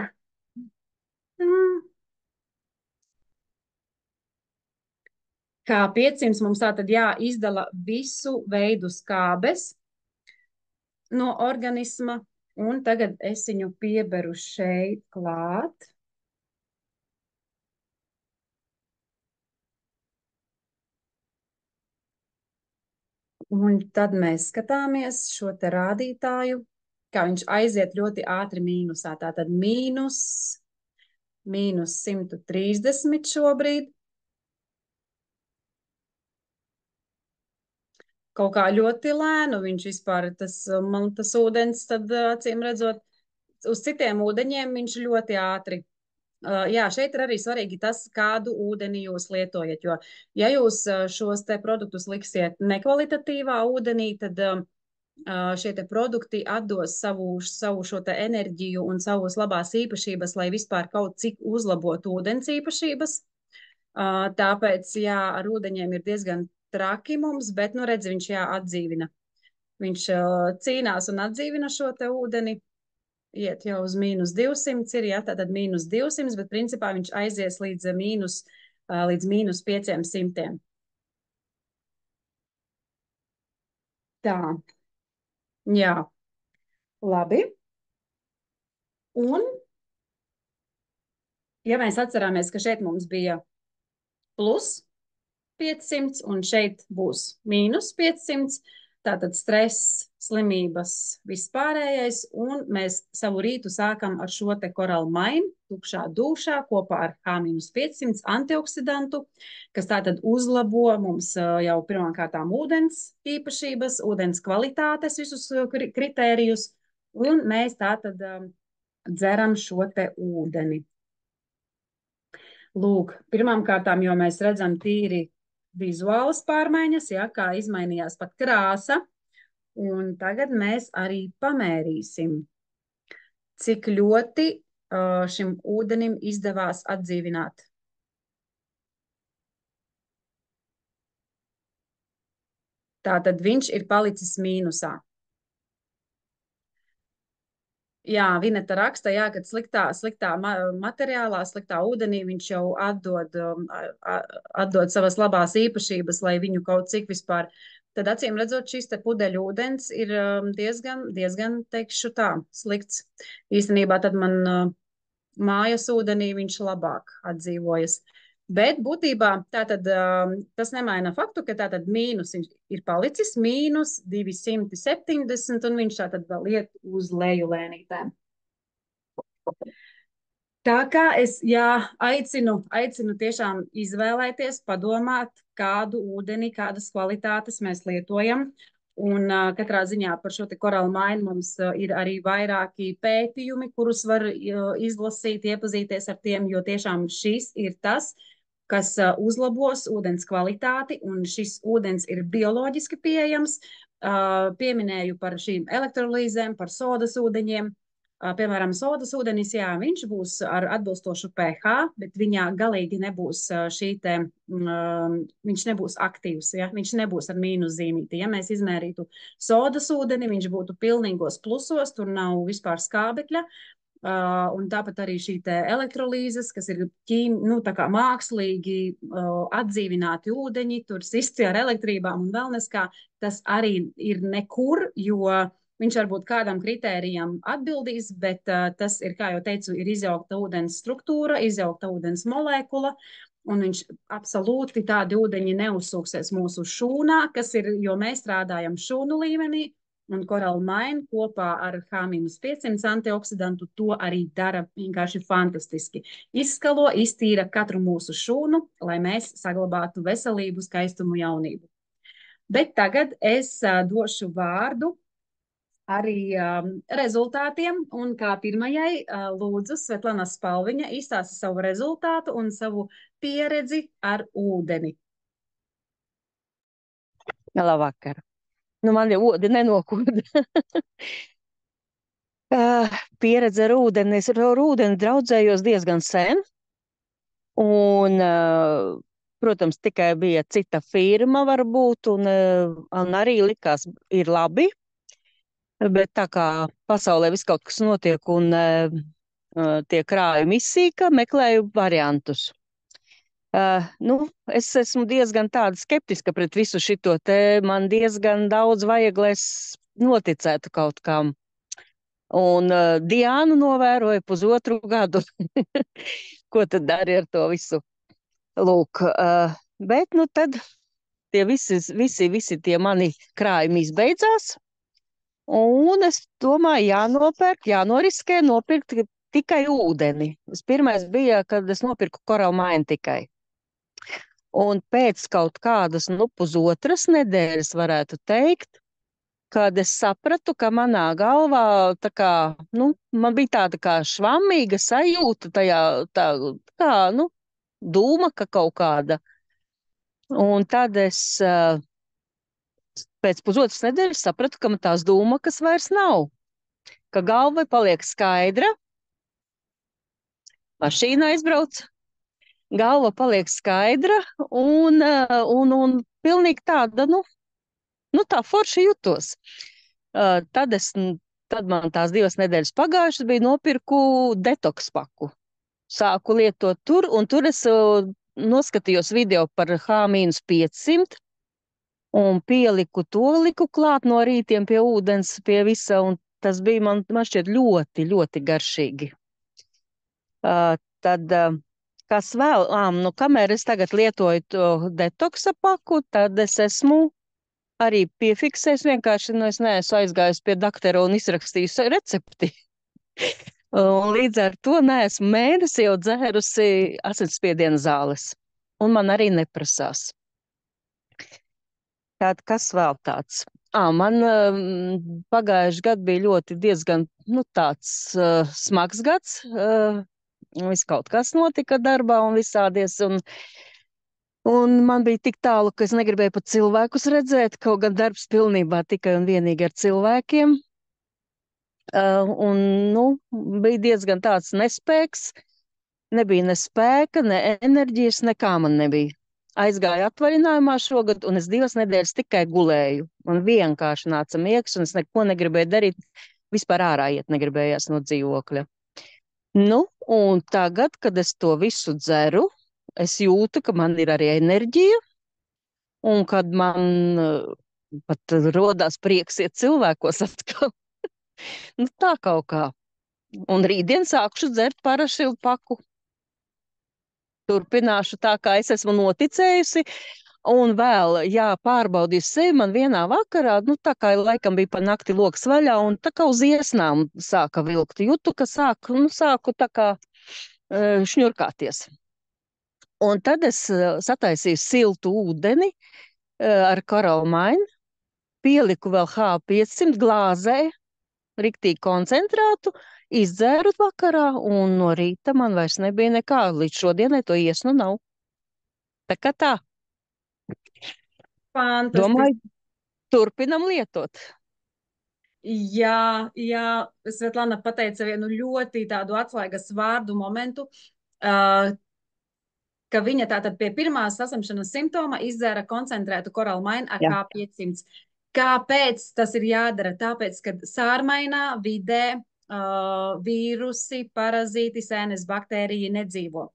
Kā 500 mums tātad izdala visu veidu skābes no organisma, un tagad es viņu pieberu šeit klāt. Un tad mēs skatāmies šo te rādītāju, kā viņš aiziet ļoti ātri mīnusā. Tātad mīnus 130 šobrīd. Kaut kā ļoti lēnu viņš vispār, tas ūdens, tad acīm redzot, uz citiem ūdeņiem viņš ļoti ātri. Jā, šeit ir arī svarīgi tas, kādu ūdeni jūs lietojat, jo ja jūs šos te produktus liksiet nekvalitatīvā ūdenī, tad šie te produkti atdos savu šo te enerģiju un savus labās īpašības, lai vispār kaut cik uzlabotu ūdens īpašības. Tāpēc, jā, ar ūdeņiem ir diezgan traki mums, bet, redz, viņš atdzīvina. Viņš cīnās un atdzīvina šo te ūdeni. Iet jau uz mīnus 200 ir, jā, tātad mīnus 200, bet principā viņš aizies līdz mīnus 500. Tā. Jā. Labi. Un, ja mēs atcerāmies, ka šeit mums bija plus 500 un šeit būs mīnus 500, tātad stress, slimības, vispārējais, un mēs savu rītu sākam ar šo te Coral Mine, tukšā dūšā, kopā ar H-500 antioksidantu, kas tātad uzlabo mums jau pirmkārtām ūdens īpašības, ūdens kvalitātes, visus kritērijus, un mēs tātad dzeram šo te ūdeni. Lūk, pirmām kārtām, jo mēs redzam tīri vizuālas pārmaiņas, ja, kā izmainījās pat krāsa, un tagad mēs arī pamērīsim, cik ļoti šim ūdenim izdevās atdzīvināt. Tātad viņš ir palicis mīnusā. Jā, Vineta raksta, jā, kad sliktā materiālā, sliktā ūdenī viņš jau atdod savas labās īpašības, lai viņu kaut cik vispār. Tad acīm redzot, šis te pudeļu ūdens ir diezgan, teikšu tā, slikts. Īstenībā tad man mājas ūdenī viņš labāk atdzīvojas. Bet būtībā tātad, tas nemaina faktu, ka tātad mīnus ir palicis mīnus 270, un viņš tātad vēl iet uz leju lēnītēm. Tā kā es aicinu tiešām izvēlēties, padomāt, kādu ūdeni, kādas kvalitātes mēs lietojam. Un katrā ziņā par šo te Coral Mine mums ir arī vairāki pētījumi, kurus var izlasīt, iepazīties ar tiem, jo tiešām šis ir tas, kas uzlabos ūdens kvalitāti, un šis ūdens ir bioloģiski pieejams. Pieminēju par šīm elektrolīzēm, par sodas ūdeņiem. Piemēram, sodas ūdenis, jā, viņš būs ar atbilstošu pH, bet viņā galīgi nebūs viņš nebūs aktīvs, ja? Viņš nebūs ar mīnus zīmīti. Ja mēs izmērītu sodas ūdeni, viņš būtu pilnīgos plusos, tur nav vispār skābekļa. Un tāpat arī šī te elektrolīzes, kas ir tā kā mākslīgi atdzīvināti ūdeņi, tur sisti ar elektrībām un vēl neskā, tas arī ir nekur, jo viņš varbūt kādam kritērijam atbildīs, bet tas ir, kā jau teicu, ir izjaukta ūdens struktūra, izjaukta ūdens molekula, un viņš absolūti tādi ūdeņi neuzsūksies mūsu šūnā, kas ir, jo mēs strādājam šūnu līmenī, un Coral Mine kopā ar H-500 antioksidantu to arī dara vienkārši fantastiski. Izskalo, iztīra katru mūsu šūnu, lai mēs saglabātu veselību, skaistumu, jaunību. Bet tagad es došu vārdu arī rezultātiem, un kā pirmajai lūdzu Svetlana Spalviņa izstāsta savu rezultātu un savu pieredzi ar ūdeni. Labvakar. Nu, man jau odi nenokoda. Pieredze ar ūdeni. Es ar ūdeni draudzējos diezgan sen. Un, protams, tikai bija cita firma varbūt, un arī likās ir labi. Bet tā kā pasaulē viss kaut kas notiek un tie krājumi izsīka, meklēju variantus. Es esmu diezgan tāda skeptiska pret visu šito te, man diezgan daudz vajag, lai es noticētu kaut kam. Un Diānu novēroju pusotru gadu. Ko tad dari ar to visu? Lūk, bet nu tad tie visi tie mani krājumi izbeidzās. Un es domāju, jānoriskē nopirkt tikai ūdeni. Pirmais bija, kad es nopirku Coral Mine tikai. Un pēc kaut kādas, pusotras nedēļas varētu teikt, kad es sapratu, ka manā galvā tā kā, man bija tāda kā švammīga sajūta tajā, dūma, ka kaut kāda. Un tad es pēc pusotras nedēļas sapratu, ka man tās dūmakas vairs nav, ka galva paliek skaidra, mašīna aizbrauc, galva paliek skaidra un pilnīgi tāda, tā forši jutos. Tad man tās 2 nedēļas pagājušas bija nopirku detoks paku. Sāku lietot tur, un tur es noskatījos video par H-500 un liku klāt no rītiem pie ūdens, pie visa, un tas bija man šķiet ļoti, ļoti garšīgi. Tad kas vēl? Kamēr es tagad lietoju to detoksa paku, tad es esmu arī piefiksējis vienkārši, nu, es neesmu aizgājis pie doktora un izrakstījusi recepti. Un līdz ar to neesmu mēnesi jau dzērusi asinsspiediena zāles. Un man arī neprasās. Tātad, kas vēl tāds? Man pagājuši gadu bija diezgan, nu, tāds smags gads. Viss kaut kas notika darbā un visādies. Un man bija tik tālu, ka es negribēju pat cilvēkus redzēt, kaut gan darbs pilnībā tikai un vienīgi ar cilvēkiem. Un, nu, bija diezgan tāds nespēks. Nebija ne spēka, ne enerģijas, nekā man nebija. Aizgāju atvaļinājumā šogad, un es 2 nedēļas tikai gulēju. Man vienkārši nāca miegs, un es neko negribēju darīt. Vispār ārā iet negribējās no dzīvokļa. Nu, un tagad, kad es to visu dzeru, es jūtu, ka man ir arī enerģija, un kad man pat rodās prieks iet cilvēkos atkal. Nu, tā kaut kā. Un rītdien sākšu dzert parašilu paku. Turpināšu tā, kā es esmu noticējusi, un vēl, jā, pārbaudīju sevi, man vienā vakarā, nu, tā kā laikam bija pa nakti loks vaļā, un tā kā uz iesnām sāka vilkt. Jūtu, ka sāku tā kā šņurkāties. Un tad es sataisīju siltu ūdeni ar koralmainu, pieliku vēl H500 glāzē, riktīgi koncentrātu, izdzēru vakarā, un no rīta man vairs nebija nekā. Līdz šodienai to iesnu nav. Tā kā tā. Fantastiski. Domāju, turpinam lietot. Jā, Svetlana pateica vienu ļoti tādu atslēgas vārdu momentu, ka viņa tātad pie pirmās saslimšanas simptoma izdzēra koncentrētu koralmainu ar K500. Kāpēc tas ir jādara? Tāpēc, ka sārmainā vidē vīrusi, parazīti, sēnes baktērija nedzīvo.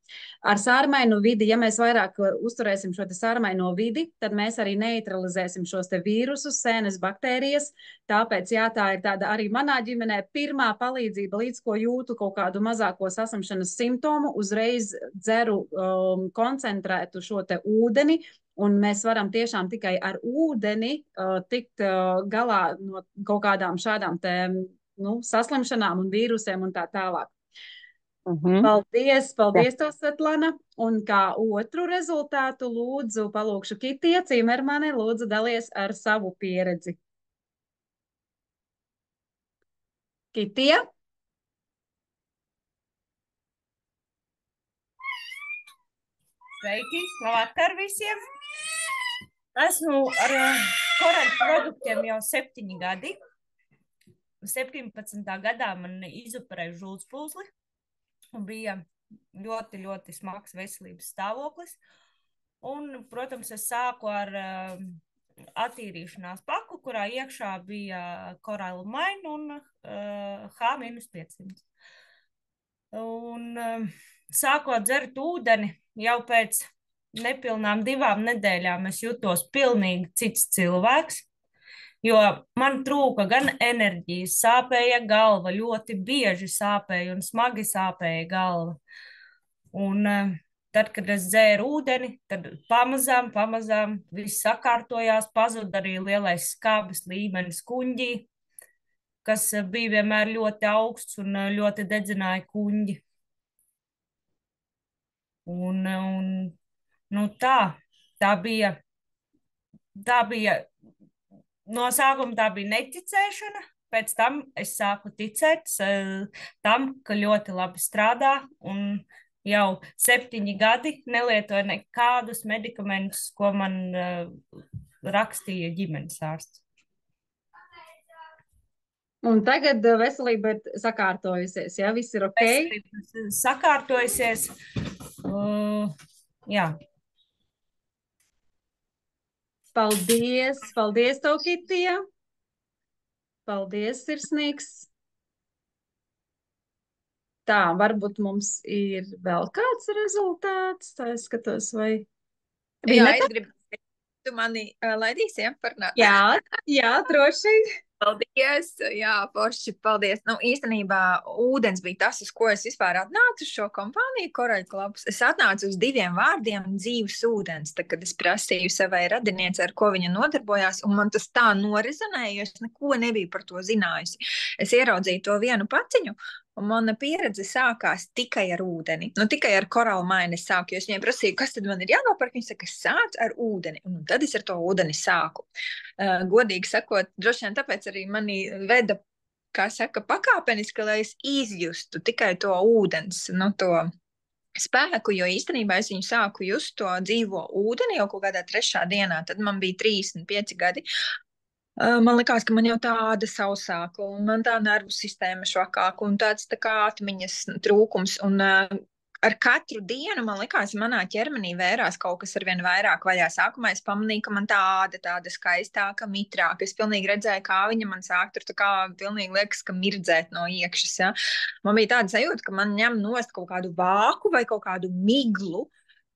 Ar sārmainu vidi, ja mēs vairāk uzturēsim šo te sārmaino vidi, tad mēs arī neutralizēsim šos te vīrusus, sēnes baktērijas. Tāpēc, jā, tā ir tāda arī manā ģimenē pirmā palīdzība, līdz ko jūtu kaut kādu mazāko saslimšanas simptomu, uzreiz dzeru koncentrētu šo te ūdeni, un mēs varam tiešām tikai ar ūdeni tikt galā no kaut kādām šādām te saslimšanām un vīrusiem un tā tālāk. Paldies tev, Svetlana. Un kā otru rezultātu lūdzu palūkšu Kitija Cimermane, lūdzu dalies ar savu pieredzi. Kitija? Sveiki, labvakar visiem. Esmu ar koraļu produktiem jau 7 gadi. 17. gadā man izoperēja žultspūsli un bija ļoti, ļoti smags veselības stāvoklis. Un, protams, es sāku ar attīrīšanās paku, kurā iekšā bija koralmaina un H-500. Un sākot dzert ūdeni, jau pēc nepilnām 2 nedēļām es jutos pilnīgi cits cilvēks. Jo man trūka gan enerģijas, sāpēja galva, ļoti bieži sāpēja un smagi sāpēja galva. Un tad, kad es dzēru ūdeni, tad pamazām viss sakārtojās, pazuda arī lielais skābes līmenis kuņģī, kas bija vienmēr ļoti augsts un ļoti dedzināja kuņģi. Un nu tā bija no sākuma tā bija neticēšana, pēc tam es sāku ticēt tam, ka ļoti labi strādā, un jau 7 gadi nelietoju nekādus medikamentus, ko man rakstīja ģimenes ārsts. Un tagad veselība ir sakārtojusies, jā? Viss ir ok? Veselība sakārtojusies, jā. Paldies tev, Kitija. Paldies, sirsnīgs. Tā, varbūt mums ir vēl kāds rezultāts. Tā es skatos, vai... Jā, es gribu, tu mani laidīsi, ja, parunāt? Jā, droši. Paldies, jā, forši, paldies. Nu, īstenībā ūdens bija tas, uz ko es vispār atnācu uz šo kompāniju, Koraļu klubs. Es atnācu uz 2 vārdiem - dzīves ūdens. Tad, kad es prasīju savai radiniecei, ar ko viņa nodarbojās, un man tas tā norezonēja, jo es neko nebiju par to zinājusi. Es ieraudzīju to vienu paciņu, un mana pieredze sākās tikai ar ūdeni. Nu, tikai ar korālu maini es sāku, jo es viņai prasīju, kas tad man ir jānopērk. Viņa saka, sāc ar ūdeni, un tad es ar to ūdeni sāku. Godīgi sakot, droši vien tāpēc arī mani veda, kā saka, pakāpeniski, lai es izjustu tikai to ūdens, nu, to spēku, jo īstenībā es viņu sāku just to dzīvo ūdeni jau kaut kādā 3. dienā, tad man bija 35 gadi. Man likās, ka man jau tāda sausāka, un man tā nervu sistēma švakāka, un tāds tā kā atmiņas trūkums, un ar katru dienu man likās, manā ķermenī vērās kaut kas arvien vairāk vaļā. Sākumā es pamanīju, ka man tāda skaistāka, mitrāka. Es pilnīgi redzēju, kā viņa man sāk tur tā kā pilnīgi liekas, ka mirdzēt no iekšas. Ja? Man bija tāda sajūta, ka man ņem nost kaut kādu vāku vai kaut kādu miglu.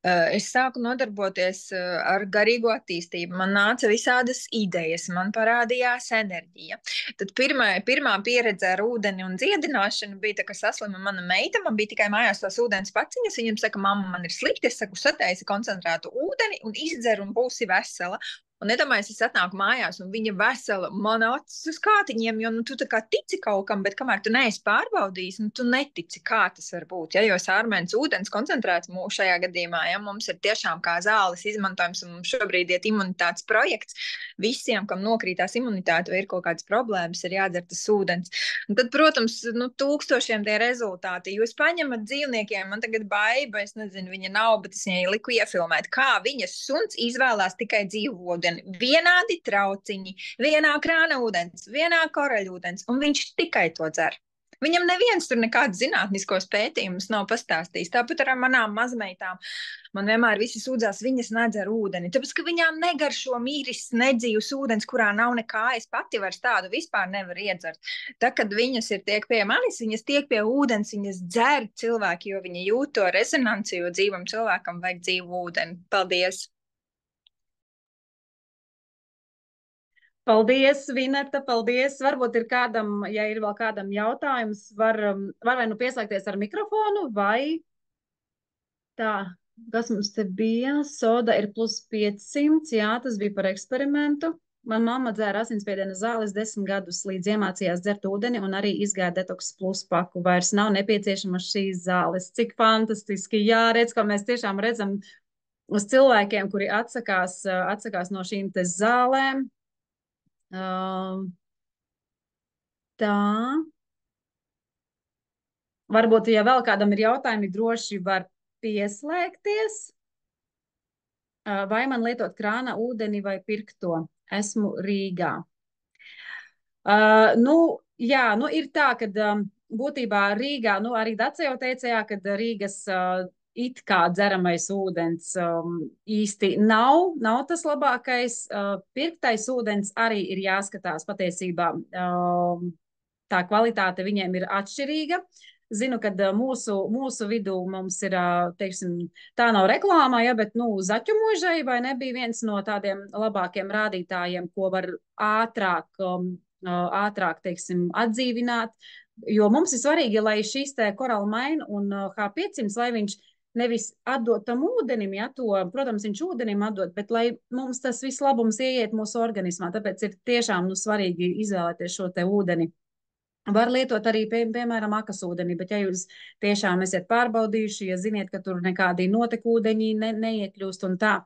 Es sāku nodarboties ar garīgo attīstību. Man nāca visādas idejas, man parādījās enerģija. Tad pirmā pieredze ar ūdeni un dziedināšanu bija tā, ka saslima mana meita. Man bija tikai mājās tās ūdens paciņas. Viņam saka, mamma, man ir slikti. Es saku, sataisi koncentrētu ūdeni un izdzer un būsi vesela. Un iedomājies, es atnāku mājās, un viņa vesela, man acis uz kātiņiem, jo nu, tu tā kā tici kaut kam, bet kamēr tu neesi pārbaudījis, nu, tu netici, kā tas var būt. Ja? Jo sārmēns ūdens koncentrēts mūsu šajā gadījumā, ja mums ir tiešām kā zāles izmantojums, un mums šobrīd iet imunitātes projekts. Visiem, kam nokrītās imunitāte vai ir kaut kādas problēmas, ir jādzer tas ūdens. Un tad, protams, nu, tūkstošiem tie rezultāti. Jūs paņemat dzīvniekiem, man tagad baiba, es nezinu, viņa nav, bet es viņai liku iefilmēt, kā viņas suns izvēlās tikai dzīvot. Vienādi trauciņi, vienā krāna ūdens, vienā koraļūdens, un viņš tikai to dzer. Viņam neviens tur nekādus zinātniskos pētījumus nav pastāstījis. Tāpat ar manām mazmeitām. Man vienmēr visi sūdzās, viņas nedzer ūdeni, tāpēc, ka viņām negaršo mīris, nedzīvs ūdens, kurā nav nekā. Es pati vairs tādu vispār nevaru iedzert. Tā, kad viņas tiek pie manis, viņas tiek pie ūdens, viņas dzer cilvēki, jo viņi jūt to rezonanci, jo dzīvam cilvēkam vajag dzīvu ūdeni. Paldies! Paldies, Vineta, paldies. Varbūt ir kādam, ja ir vēl kādam jautājums, var vai nu pieslēgties ar mikrofonu, vai tā, kas mums te bija? Soda ir +500, jā, tas bija par eksperimentu. Man mamma dzēra asinsspiediena zāles 10 gadus, līdz iemācījās dzert ūdeni un arī izgāja detoks plus paku. Vairs nav nepieciešamas šīs zāles. Cik fantastiski, jā, redz, ko mēs tiešām redzam uz cilvēkiem, kuri atsakās no šīm te zālēm. Tā. Varbūt, ja vēl kādam ir jautājumi, droši var pieslēgties. Vai man lietot krāna ūdeni vai pirkto? Esmu Rīgā. Jā, ir tā, ka būtībā Rīgā, arī Dace jau teica, jā, ka Rīgas it kā dzeramais ūdens īsti nav tas labākais. Pirktais ūdens arī ir jāskatās patiesībā. Tā kvalitāte viņiem ir atšķirīga. Zinu, ka mūsu vidū mums ir, teiksim, tā nav reklāmā, ja, bet, Zaķumožai vai nebija viens no tādiem labākiem rādītājiem, ko var ātrāk, teiksim, atdzīvināt. Jo mums ir svarīgi, lai šīs te korāla maina un H500, lai viņš nevis atdot tam ūdenim, ja to, protams, viņš ūdenim atdot, bet lai mums tas viss labums ieiet mūsu organismā. Tāpēc ir tiešām svarīgi izvēlēties šo te ūdeni. Var lietot arī, piemēram, akasūdeni, bet ja jūs tiešām esat pārbaudījuši, ja ziniet, ka tur nekādi notekūdeņi neiekļūst un tā.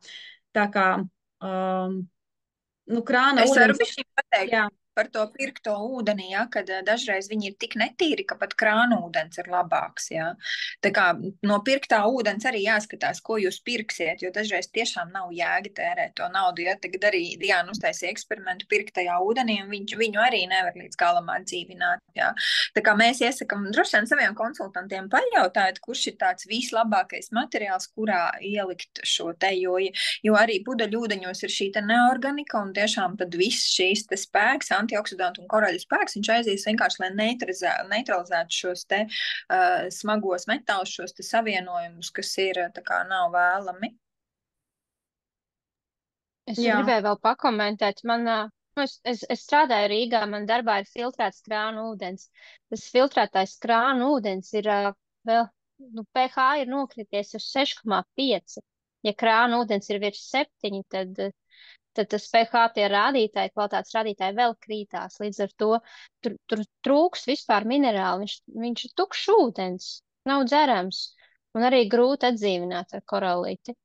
Tā kā, krāna ūdens... Es varu ūdens... pateikt. Jā. Par to pirkto ūdeni, ja, kad dažreiz viņi ir tik netīri, ka pat krāna ūdens ir labāks. Ja. Tā kā no pirktā ūdens arī jāskatās, ko jūs pirksiet, jo dažreiz tiešām nav jēga tērēt to naudu. Ja. Tagad arī Diana uztaisīja eksperimentu pirktajā ūdenī, un viņu arī nevar līdz galam atdzīvināt. Ja. Tā kā mēs iesakam droši vien saviem konsultantiem pajautāt, kurš ir tāds vislabākais materiāls, kurā ielikt šo te, jo arī pudeļūdeņos ir šī te neorganika, un tiešām tad viss šīs te spēks, antioksidantu un koraļu spēks, viņš aizies vienkārši, lai neutralizētu šos te smagos metālus, šos te savienojumus, kas ir tā kā nav vēlami. Es gribēju vēl pakomentēt. Man Es strādāju Rīgā, man darbā ir filtrēts krāna ūdens. Tas filtrētais krāna ūdens ir vēl, pH ir nokrities uz 6,5. Ja krāna ūdens ir virs 7, tad tas pH tie rādītāji, kvalitātes rādītāji vēl krītās. Līdz ar to tur trūks vispār minerāli, viņš ir tukšs ūdens, nav dzerams un arī grūti atdzīvināt ar koralīti.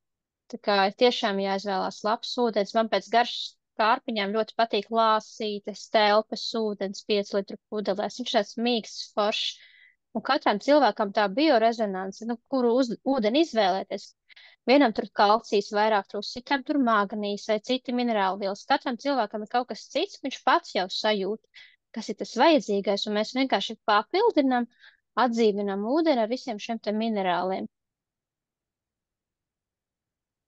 Tā kā ir tiešām jāizvēlās labs ūdens. Man pēc garšas kārpiņām ļoti patīk lāsītes, telpas ūdens 5 litru pudelēs. Viņš tāds mīksts, foršs. Un katram cilvēkam tā biorezonanse, kuru ūdeni izvēlēties. Vienam tur kalcijs vairāk trūks, citam tur magnīs vai citi minerāli vielas. Katram cilvēkam ir kaut kas cits, viņš pats jau sajūt, kas ir tas vajadzīgais, un mēs vienkārši papildinām, atdzīvinām ūdeni ar visiem šiem te minerāliem.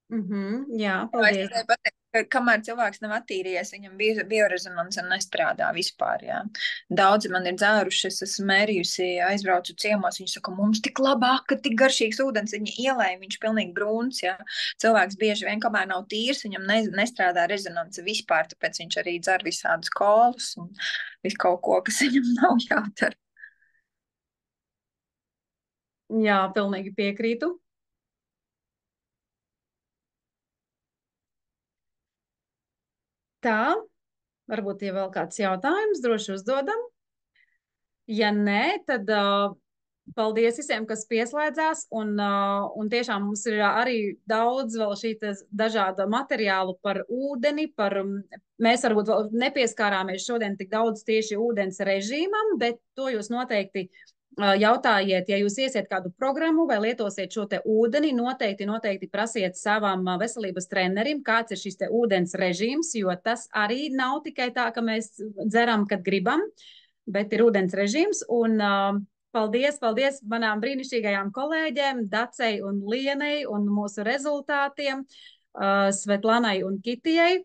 Jā, Es paldies. gribēju pateikt, ka kamēr cilvēks nav attīrījies, viņam biorezonanse nestrādā vispār. Jā. Daudzi man ir dzēruši, es esmu mērījusi, aizbraucu ciemos, viņi saka, mums tik labāk, ka tik garšīgs ūdens, viņi ielēja, viņš pilnīgi brūns. Jā. Cilvēks bieži vien, kamēr nav tīrs, viņam nestrādā rezonanse vispār, tāpēc viņš arī dzer visādus kolus un visu kaut ko, kas viņam nav jādara. Jā, pilnīgi piekrītu. Tā, varbūt ja vēl kāds jautājums, droši uzdodam. Ja nē, tad paldies visiem, kas pieslēdzās, un tiešām mums ir arī daudz vēl šī dažāda materiālu par ūdeni, mēs varbūt vēl nepieskārāmies šodien tik daudz tieši ūdens režīmam, bet to jūs noteikti jautājiet, ja jūs iesiet kādu programmu vai lietosiet šo te ūdeni, noteikti prasiet savam veselības trenerim, kāds ir šis te ūdens režīms, jo tas arī nav tikai tā, ka mēs dzeram, kad gribam, bet ir ūdens režīms. Un paldies manām brīnišķīgajām kolēģiem, Dacei un Lienei un mūsu rezultātiem, Svetlanai un Kitijai.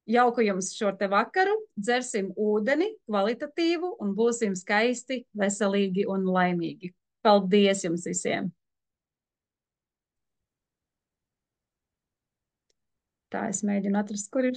Jauku jums šo te vakaru, dzersim ūdeni kvalitatīvu un būsim skaisti, veselīgi un laimīgi. Paldies jums visiem! Tā es mēģinu atrast, kur ir